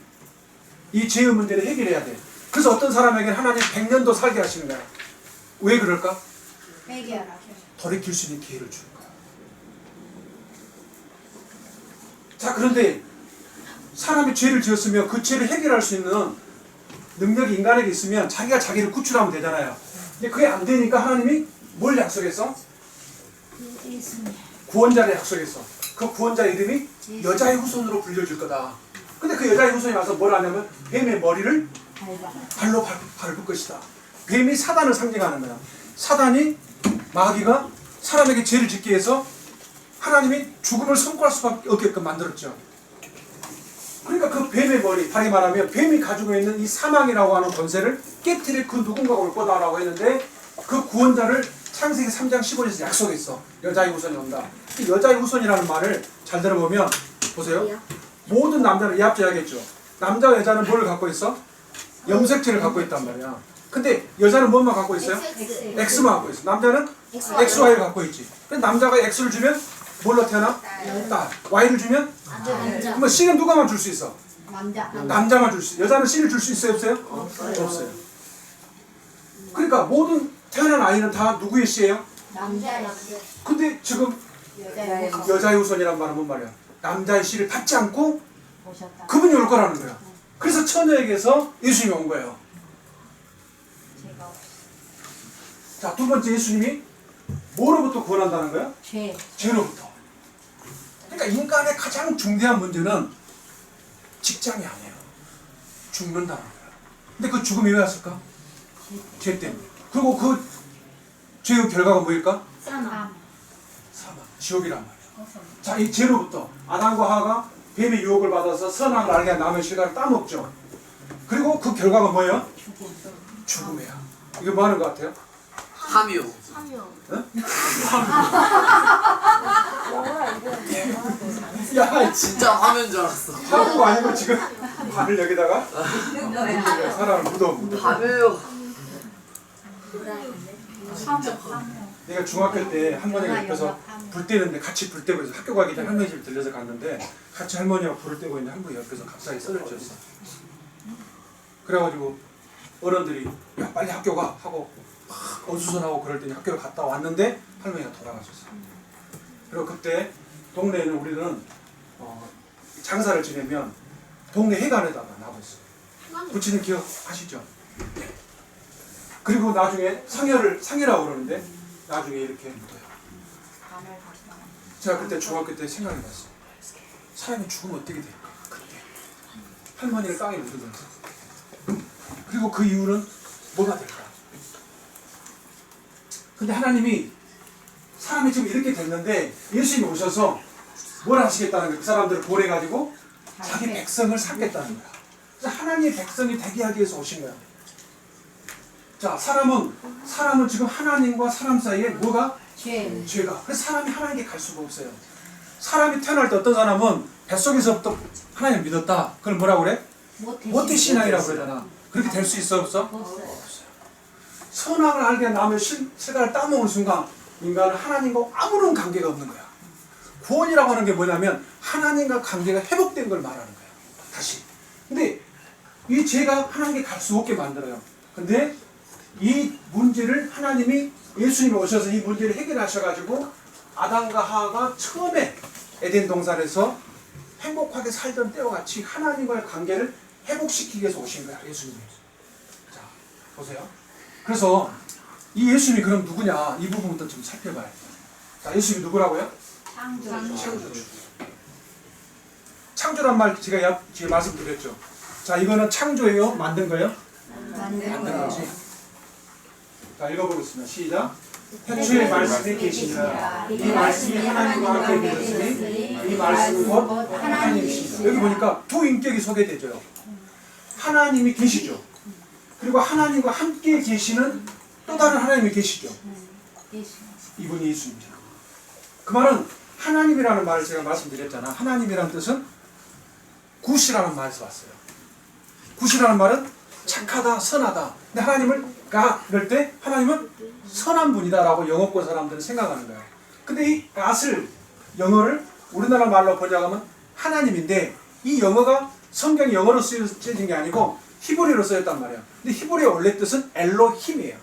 이 죄의 문제를 해결해야 돼. 그래서 어떤 사람에게는 하나님 100년도 살게 하시는 거야. 왜 그럴까? 회개하라. 돌이킬 수 있는 기회를 주는 거야. 자, 그런데 사람이 죄를 지었으면 그 죄를 해결할 수 있는 능력이 인간에게 있으면 자기가 자기를 구출하면 되잖아요. 근데 그게 안 되니까 하나님이 뭘 약속했어? 구원자를 약속했어. 그 구원자 이름이 여자의 후손으로 불려줄 거다. 근데 그 여자의 후손이 와서 뭘 하냐면 뱀의 머리를 발로 밟을 것이다. 뱀이 사단을 상징하는 거야. 사단이 마귀가 사람에게 죄를 짓기 위해서 하나님이 죽음을 선고할 수밖에 없게끔 만들었죠. 그러니까 그 뱀의 머리, 다시 말하면 뱀이 가지고 있는 이 사망이라고 하는 권세를 깨뜨릴 그 누군가가 올 거다라고 했는데 그 구원자를 창세기 3장 15절에서 약속했어. 여자의 후손이 온다. 이 여자의 후손이라는 말을 잘 들어보면 보세요. 모든 남자는 이합제하겠죠. 남자와 여자는 뭘 갖고 있어? 염색체를 갖고 있단 말이야. 근데 여자는 뭐만 갖고 있어요? X만 갖고 있어. 남자는 XY를 갖고 있지. 근데 남자가 X를 주면 뭘로 태어나? 딸. Y를 주면? 그러면 C는 누가만 줄 수 있어? 남자만 줄 수 있어. 여자는 C를 줄 수 있어요? 없어요? 없어요. 그러니까 모든 태어난 아이는 다 누구의 C예요? 남자의 근데 지금 여자의 후손이란 말은 뭔 말이야? 남자의 C를 받지 않고 오셨다. 그분이 올 거라는 거야. 그래서 처녀에게서 예수님이 온 거예요. 자, 두 번째 예수님이 뭐로부터 구원한다는 거야? 죄로부터. 그러니까 인간의 가장 중대한 문제는 직장이 아니에요. 죽는다는 거야. 근데 그 죽음이 왜 왔을까? 죄 때문에. 그리고 그 죄의 결과가 뭐일까? 사망. 지옥이란 말이야. 자, 이 죄로부터 아담과 하와가 뱀의 유혹을 받아서 선악을 알게 한 나무의 실과를 따먹죠. 그리고 그 결과가 뭐예요? 죽음이야. 이거 뭐 하는 것 같아요? 함유. 야, 진짜 화면 줄 알았어. 하고 아니고 지금 발을 여기다가 사람을 묻어. 함유. 내가 중학교 때 할머니가 옆에서 불 떼는데 같이 불 떼고 있어. 학교 가기 전에 할머니 집 들려서 갔는데 같이 할머니가 불을 떼고 있는데 할머니 옆에서 갑자기 쓰러졌어. 그래가지고 어른들이 야 빨리 학교 가 하고 막 어수선하고 그럴 때니 학교를 갔다 왔는데 할머니가 돌아가셨어. 그리고 그때 동네에는 우리는 장사를 지내면 동네 해관에다가 놔뒀어요. 부치는 기억하시죠? 그리고 나중에 상여라고 그러는데 나중에 이렇게 묻어요. 제가 그때 중학교 때 생각이 났어요. 사람이 죽으면 어떻게 될까? 그때 할머니를 땅에 묻어놨어. 그리고 그 이유는 뭐가 될까? 근데 하나님이 사람이 지금 이렇게 됐는데 예수님이 오셔서 뭘 하시겠다는 거예요? 그 사람들을 보내가지고 자기 백성을 삼겠다는 거야. 그래서 하나님의 백성이 되게 하기 위해서 오신 거야. 자, 사람은 지금 하나님과 사람 사이에 뭐가? 죄가. 그래서 사람이 하나님께 갈 수가 없어요. 사람이 태어날 때 어떤 사람은 뱃속에서부터 하나님을 믿었다. 그걸 뭐라고 그래? 모태신앙이라고 그러잖아. 그렇게 될 수 있어 없어? 없어요. 선악을 알게 나면 실과를 따먹는 순간 인간은 하나님과 아무런 관계가 없는 거야. 구원이라고 하는 게 뭐냐면 하나님과 관계가 회복된 걸 말하는 거야. 다시. 근데 이 죄가 하나님께 갈 수 없게 만들어요. 근데 이 문제를 하나님이 예수님이 오셔서 이 문제를 해결하셔가지고 아담과 하와가 처음에 에덴 동산에서 행복하게 살던 때와 같이 하나님과의 관계를 회복시키기 위해서 오신 거야, 예수님이. 자, 보세요. 그래서 이 예수님이 그럼 누구냐? 이 부분부터 좀 살펴봐요. 자, 예수님이 누구라고요? 창조주. 창조란 말 제가 말씀드렸죠. 자, 이거는 창조예요? 만든 거예요? 만든 만든 거. 거지. 자, 읽어보겠습니다. 시작. 태초에 말씀이 계시니라. 이 말씀이 하나님과 함께 계셨으니 이 말씀은 곧 하나님이시다. 여기 보니까 두 인격이 소개되죠. 하나님이 계시죠. 그리고 하나님과 함께 계시는 또 다른 하나님이 계시죠. 이분이 예수입니다. 그 말은 하나님이라는 말을 제가 말씀드렸잖아. 하나님이라는 뜻은 굿이라는 말에서 왔어요. 굿이라는 말은 착하다, 선하다. 근데 하나님을 이럴 때 하나님은 선한 분이다라고 영어권 사람들은 생각하는 거예요. 근데 이 갓을 영어를 우리나라 말로 번역하면 하나님인데 이 영어가 성경이 영어로 쓰여진 게 아니고 히브리어로 쓰였단 말이에요. 근데 히브리어 원래 뜻은 엘로힘이에요.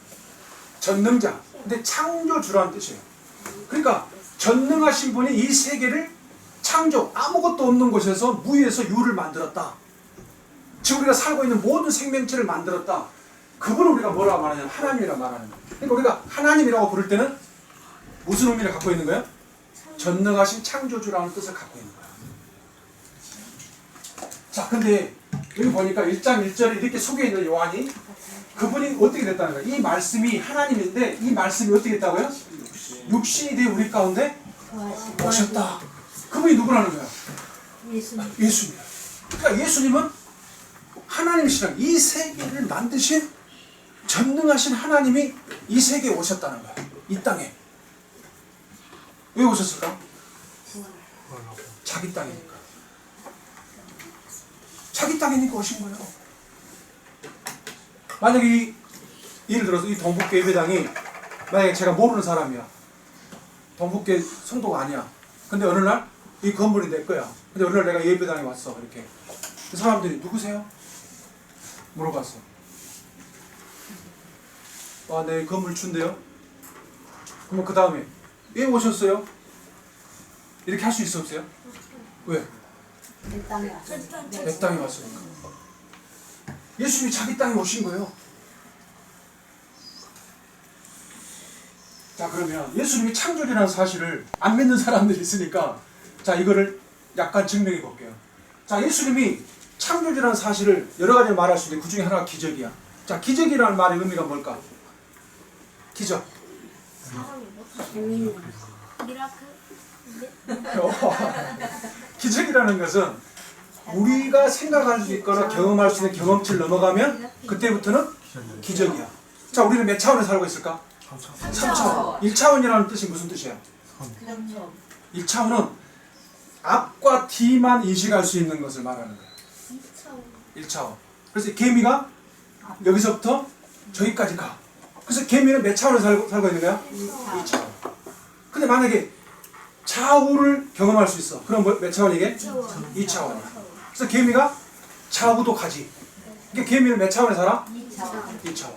전능자. 근데 창조주라는 뜻이에요. 그러니까 전능하신 분이 이 세계를 창조, 아무것도 없는 곳에서 무에서 유를 만들었다. 지금 우리가 살고 있는 모든 생명체를 만들었다. 그분을 우리가 뭐라고 말하냐면 하나님이라고 말하는 거예요. 그러니까 우리가 하나님이라고 부를 때는 무슨 의미를 갖고 있는 거예요? 전능하신 창조주라는 뜻을 갖고 있는 거예요. 자, 근데 여기 보니까 1장 1절에 이렇게 소개해있는 요한이 그분이 어떻게 됐다는 거예요? 이 말씀이 하나님인데 이 말씀이 어떻게 됐다고요? 육신이 되어 우리 가운데 오셨다. 그분이 누구라는 거야? 예수님. 그러니까 예수님은 하나님이시라. 이 세계를 만드신 전능하신 하나님이 이 세계에 오셨다는 거야. 이 땅에. 왜 오셨을까? 자기 땅이니까. 자기 땅이니까 오신 거예요. 만약에 예를 들어서 이 동북교 예배당이 만약에 제가 모르는 사람이야. 동북교 성도가 아니야. 근데 어느 날 이 건물이 내 거야. 근데 어느 날 내가 예배당에 왔어. 이렇게. 그 사람들이 누구세요? 물어봤어. 아, 네, 건물 준대요. 그러면 그 다음에 왜 오셨어요? 이렇게 할 수 있어 없어요? 왜? 내 땅에 왔어요. 내 땅에 왔으니까. 예수님이 자기 땅에 오신 거예요. 자, 그러면 예수님이 창조주라는 사실을 안 믿는 사람들이 있으니까 자, 이거를 약간 증명해 볼게요. 자, 예수님이 창조주라는 사실을 여러 가지로 말할 수 있는데 그 중에 하나가 기적이야. 자, 기적이라는 말의 의미가 뭘까? 기적. 미라클? 기적이라는 것은 우리가 생각할 수 있거나 경험할 수 있는 경험치를 넘어가면 그때부터는 기적이야. 자, 우리는 몇 차원에 살고 있을까? 3차원. 1차원이라는 뜻이 무슨 뜻이야? 1차원은 앞과 뒤만 인식할 수 있는 것을 말하는 거야. 1차원. 그래서 개미가 여기서부터 저기까지 가. 그래서 개미는 몇 차원에 살고 있는 거야? 2차원. 근데 만약에 좌우를 경험할 수 있어. 그럼 몇 차원이게? 2차원이야. 그래서 개미가 좌우도 가지. 그러니까 개미는 몇 차원에 살아? 2차원.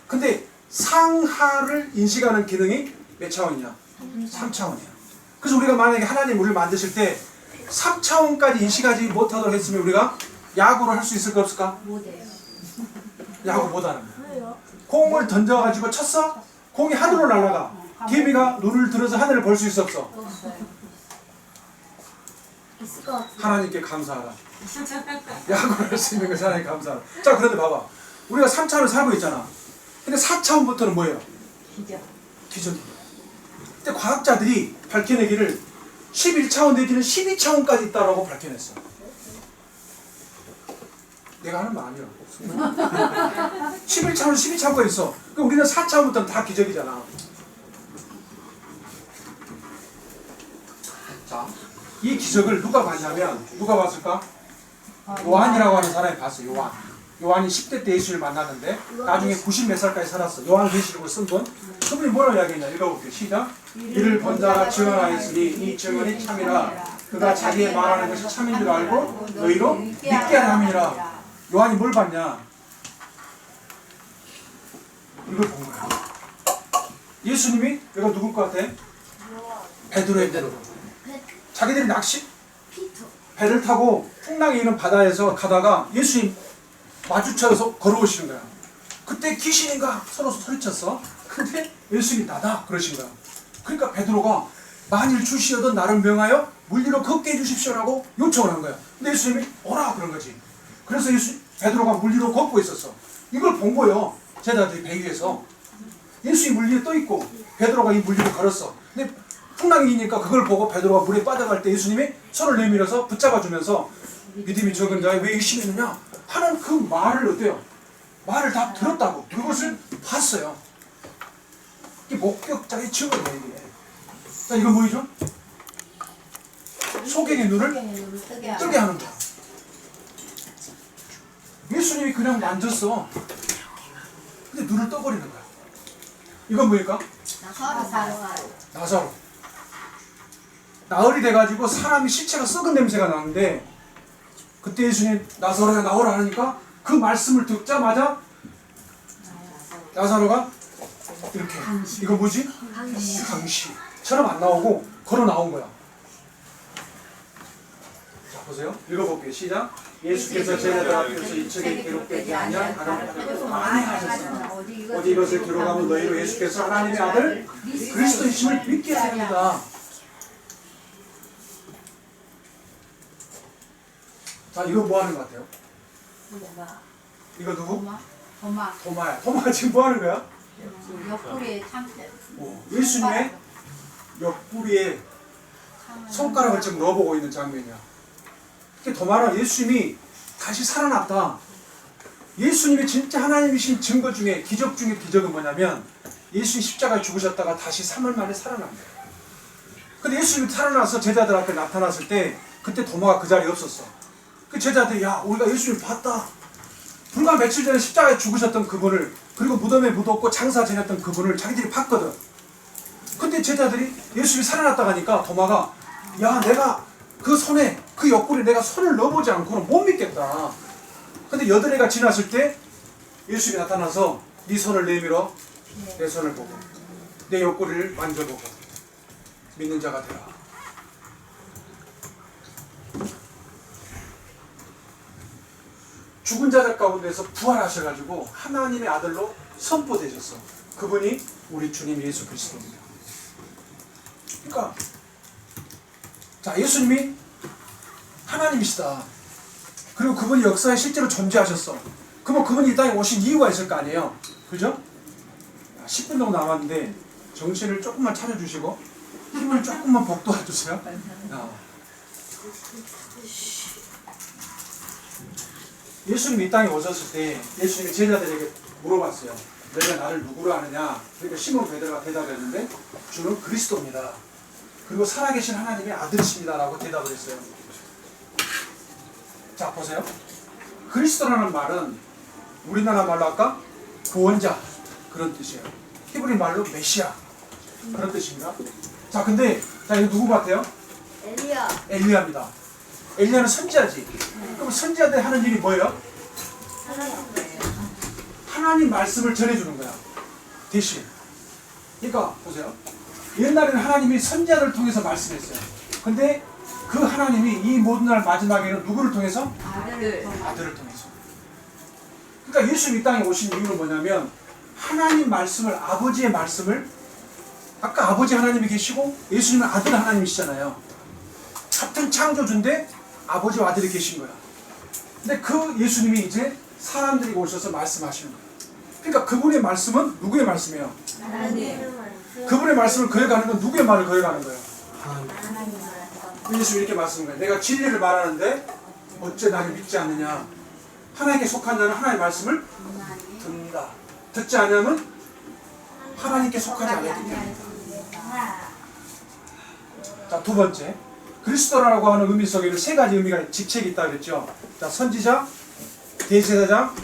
근데 상하를 인식하는 기능이 몇 차원이냐? 3차원이야. 그래서 우리가 만약에 하나님 우리를 만드실 때 3차원까지 인식하지 못하도록 했으면 우리가 야구를 할 수 있을까 없을까? 못해요. 야구 못하는 거야. 공을 던져가지고 쳤어? 공이 하늘로 날아가. 개미가 눈을 들어서 하늘을 볼 수 있어 없어? 있을 것 같아. 하나님께 감사하라. 야구를 할 수 있는 것이 하나님께 감사하라. 자, 그런데 봐봐. 우리가 3차원을 살고 있잖아. 근데 4차원부터는 뭐예요? 기적. 기적이에요. 근데 과학자들이 밝혀내기를 11차원 내지는 12차원까지 있다라고 밝혀냈어. 내가 하는 말 아니야. 11차원, 12차원까지 있어. 그럼 우리는 4차원부터는 다 기적이잖아. 자, 이 기적을 누가 봤냐면 누가 봤을까? 요한이라고 하는 사람이 봤어. 요한이 10대 때 예수를 만났는데 나중에 90 몇 살까지 살았어. 요한계시록을 쓴 분. 그분이 뭐라고 이야기했냐? 읽어볼게요. 시작. 이를 본 자가 증언하였으니 이 증언이 참이라. 그가 자기의 말하는 것이 참인 줄 알고 너희로 믿게 하려 함이라. 요한이 뭘 봤냐? 이걸 본 거야. 예수님이 내가 누굴 것 같아? 베드로의 베드로. 자기들이 배를 타고 풍랑이 있는 바다에서 가다가 예수님 마주쳐서 걸어오시는 거야. 그때 귀신인가 서로 소리쳤어. 근데 예수님이 나다 그러신 거야. 그러니까 베드로가 만일 주시어든 나를 명하여 물리로 걷게 해주십시오라고 요청을 한 거야. 근데 예수님이 오라 그런 거지. 그래서 베드로가 물 위로 걷고 있었어. 이걸 본 거예요. 제자들이 배 위에서. 예수님이 물 위에 떠 있고 베드로가 이 물 위로 걸었어. 근데 풍랑이니까 그걸 보고 베드로가 물에 빠져갈 때 예수님이 손을 내밀어서 붙잡아 주면서 믿음이 적은 자에 왜 의심했느냐 하는 그 말을 어때요? 말을 다 들었다고. 그것을 봤어요. 이게 목격자의 증언이에요. 이게. 자, 이건 뭐죠? 소경의 눈을 뜨게 하는 거야. 예수님이 그냥 만졌어. 근데 눈을 떠버리는 거야. 이건 뭐일까? 나사로. 나흘이 돼가지고 사람이 시체가 썩은 냄새가 나는데 그때 예수님 나사로야 나오라 하니까 그 말씀을 듣자마자 나사로가 이렇게 이거 뭐지? 강시처럼 안 나오고 걸어 나온 거야. 자 보세요. 읽어볼게요. 시작. 예수께서 제자들 앞에서 이처게 괴롭게 아니한 하나님께서 많이 하셨으나 어디 이것을 들어가면 너희로 예수께서 하나님의 아들 그리스도이심을 믿게 합니다. 자 이거 뭐 하는 것 같아요? 이거 누구? 도마야. 도마가 지금 뭐 하는 거야? 옆구리에 참새. 예수님의 옆구리에 손가락을 지금 넣어보고 있는 장면이야. 도마는 예수님이 다시 살아났다. 예수님이 진짜 하나님이신 증거 중에 기적 중에 기적은 뭐냐면 예수님이 십자가에 죽으셨다가 다시 3일 만에 살아납니다. 근데 예수님이 살아나서 제자들 앞에 나타났을 때 그때 도마가 그 자리에 없었어. 그 제자들이 야 우리가 예수님 봤다. 불과 며칠 전에 십자가에 죽으셨던 그분을 그리고 무덤에 묻었고 장사 지냈던 그분을 자기들이 봤거든. 근데 제자들이 예수님이 살아났다 가니까 도마가 야 내가 그 손에 그 옆구리에 내가 손을 넣어보지 않고는 못 믿겠다. 근데 8해가 지났을 때 예수님이 나타나서 네 손을 내밀어 내 손을 보고 내 옆구리를 만져보고 믿는 자가 되라. 죽은 자들 가운데서 부활하셔가지고 하나님의 아들로 선포되셨어. 그분이 우리 주님 예수 그리스도입니다. 그러니까 자 예수님이 하나님이시다. 그리고 그분이 역사에 실제로 존재하셨어. 그러면 그분이 이 땅에 오신 이유가 있을 거 아니에요. 그죠? 10분 정도 남았는데 정신을 조금만 차려주시고 힘을 조금만 복돋아주세요. 예수님이 이 땅에 오셨을 때 예수님이 제자들에게 물어봤어요. 너희가 나를 누구로 아느냐? 그러니까 시몬 베드로가 대답했는데 주는 그리스도입니다. 그리고 살아계신 하나님의 아들이십니다 라고 대답을 했어요. 자 보세요. 그리스도라는 말은 우리나라 말로 아까 구원자 그런 뜻이에요. 히브리 말로 메시아 그런 뜻입니다. 자 근데 자 이거 누구 같아요? 엘리야입니다. 엘리야는 선지자지. 그럼 선지자들이 하는 일이 뭐예요? 하나님 말씀을 전해주는 거야. 대신. 그러니까 보세요. 옛날에는 하나님이 선지자를 통해서 말씀했어요. 근데 그 하나님이 이 모든 날 마지막에는 누구를 통해서? 아들을 통해서. 그러니까 예수님 이 땅에 오신 이유는 뭐냐면 하나님 말씀을 아버지의 말씀을 아까 아버지 하나님이 계시고 예수님은 아들 하나님이시잖아요. 같은 창조주인데 아버지와 아들이 계신 거야. 근데 그 예수님이 이제 사람들이 오셔서 말씀하시는 거야. 그러니까 그분의 말씀은 누구의 말씀이에요? 그분의 말씀을 거역하는 건 누구의 말을 거역하는 거예요? 예수님이 이렇게 말씀한 거예요. 내가 진리를 말하는데 어째 나를 믿지 않느냐. 하나님께 속한 자는 하나님의 말씀을 듣는다. 듣지 않으면 하나님께 속하지 않기 때문에. 자, 두 번째. 그리스도라고 하는 의미 속에는 3가지 의미가 직책이 있다고 그랬죠. 자, 선지자, 대제사장,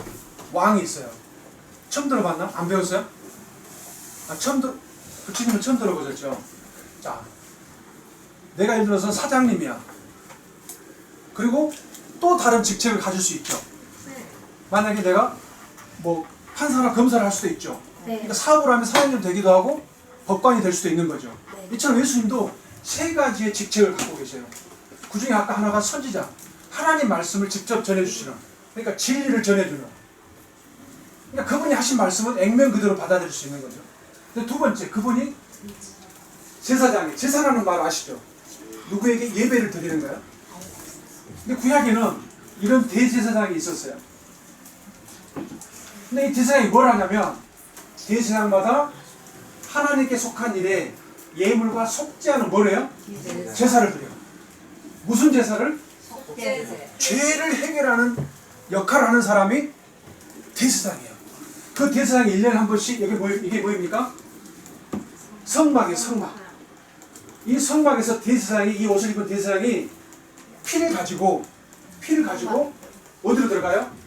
왕이 있어요. 처음 들어봤나? 안 배웠어요? 그 친구는 처음 들어보셨죠? 자, 내가 예를 들어서 사장님이야. 그리고 또 다른 직책을 가질 수 있죠. 만약에 내가 뭐 판사나 검사를 할 수도 있죠. 그러니까 사업을 하면 사장님 되기도 하고 법관이 될 수도 있는 거죠. 이처럼 예수님도 3가지의 직책을 갖고 계세요. 그 중에 아까 하나가 선지자. 하나님 말씀을 직접 전해주시는. 그러니까 진리를 전해주는. 그러니까 그분이 하신 말씀은 액면 그대로 받아들일 수 있는 거죠. 근데 두 번째, 그분이 제사장이. 제사라는 말 아시죠? 누구에게 예배를 드리는 거예요. 근데 구약에는 이런 대제사장이 있었어요. 근데 이 제사장이 뭘 하냐면 제사장마다 하나님께 속한 일에 예물과 속죄하는 뭐래요? 제사를 드려요. 무슨 제사를? 죄를 해결하는 역할을 하는 사람이 대제사장이에요. 그 대제사장이 1년에 한 번씩 이게 뭐입니까? 성막이에요. 성막. 이 성막에서 대제사장이 이 옷을 입은 대제사장이 피를 가지고 어디로 들어가요?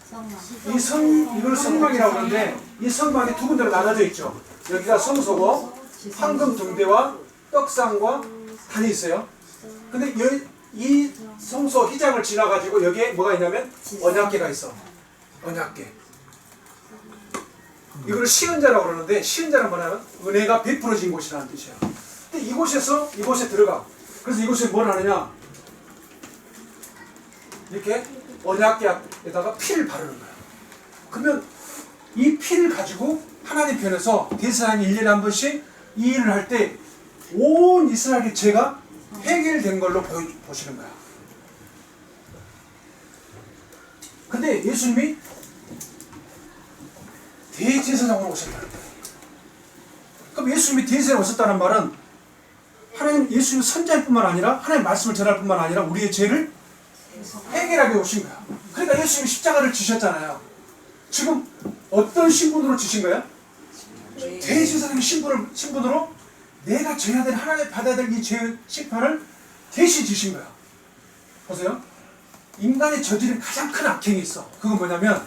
이걸 성막이라고 하는데 이 성막이 두 군데로 나눠져 있죠. 여기가 성소고 황금 등대와 떡상과 단이 있어요. 근데 이 성소 휘장을 지나가지고 여기에 뭐가 있냐면 언약궤가 있어. 언약궤. 이거를 시은자라고 그러는데 시은자는 뭐냐면 은혜가 베풀어진 곳이라는 뜻이에요. 근데 이곳에 들어가. 그래서 이곳에 뭘 하느냐? 이렇게 언약궤에다가 피를 바르는 거예요. 그러면 이 피를 가지고 하나님 편에서 대제사장이 1년에 한 번씩 이 일을 할 때 온 이스라엘의 죄가 해결된 걸로 보시는 거야. 근데 예수님이 대제사장으로 오셨다는 거예요. 그럼 예수님이 대제사장으로 오셨다는 말은 하나님 예수님 선자일 뿐만 아니라 하나님 말씀을 전할 뿐만 아니라 우리의 죄를 해결하게 오신 거야. 그러니까 예수님이 십자가를 지셨잖아요. 지금 어떤 신분으로 지신 거야? 대제사장의 신분으로 내가 져야 될 하나님 받아야 될 이 죄의 심판을 대신 지신 거야. 보세요. 인간이 저지른 가장 큰 악행이 있어. 그건 뭐냐면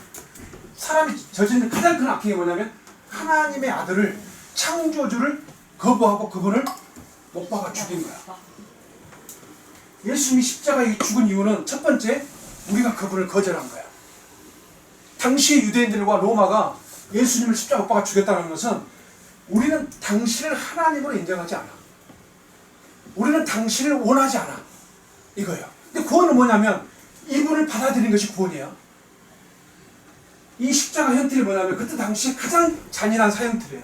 사람이 저지른 가장 큰 악행이 뭐냐면 하나님의 아들을 창조주를 거부하고 그분을 못 박아 죽인 거야. 예수님이 십자가에 죽은 이유는 첫 번째 우리가 그분을 거절한 거야. 당시 유대인들과 로마가 예수님을 십자가 못 박아 죽였다는 것은 우리는 당신을 하나님으로 인정하지 않아. 우리는 당신을 원하지 않아. 이거예요. 근데 구원은 뭐냐면 이분을 받아들이는 것이 구원이에요. 이 십자가 형틀이 뭐냐면 그때 당시에 가장 잔인한 사형틀이에요.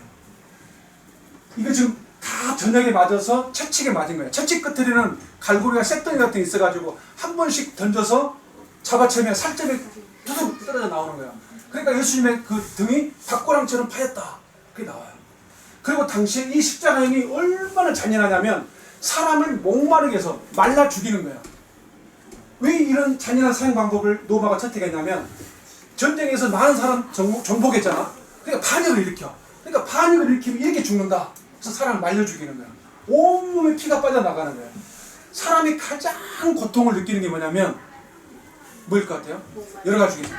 이거 지금 다 전역에 맞아서 채찍에 맞은 거예요. 채찍 끝에는 갈고리가 쇳덩이 같은 게 있어가지고 한 번씩 던져서 잡아채면 살점이 뚝뚝 떨어져 나오는 거예요. 그러니까 예수님의 그 등이 닭고랑처럼 파였다. 그게 나와요. 그리고 당시에 이 십자가형이 얼마나 잔인하냐면 사람을 목마르게 해서 말라 죽이는 거예요. 왜 이런 잔인한 사형 방법을 로마가 채택했냐면 전쟁에서 많은 사람 정복했잖아. 그러니까 반역을 일으켜. 그러니까 반역을 일으키면 이렇게 죽는다. 그래서 사람을 말려 죽이는 거야. 온몸에 피가 빠져나가는 거야. 사람이 가장 고통을 느끼는 게 뭐냐면 뭐일 것 같아요? 여러 가지겠죠.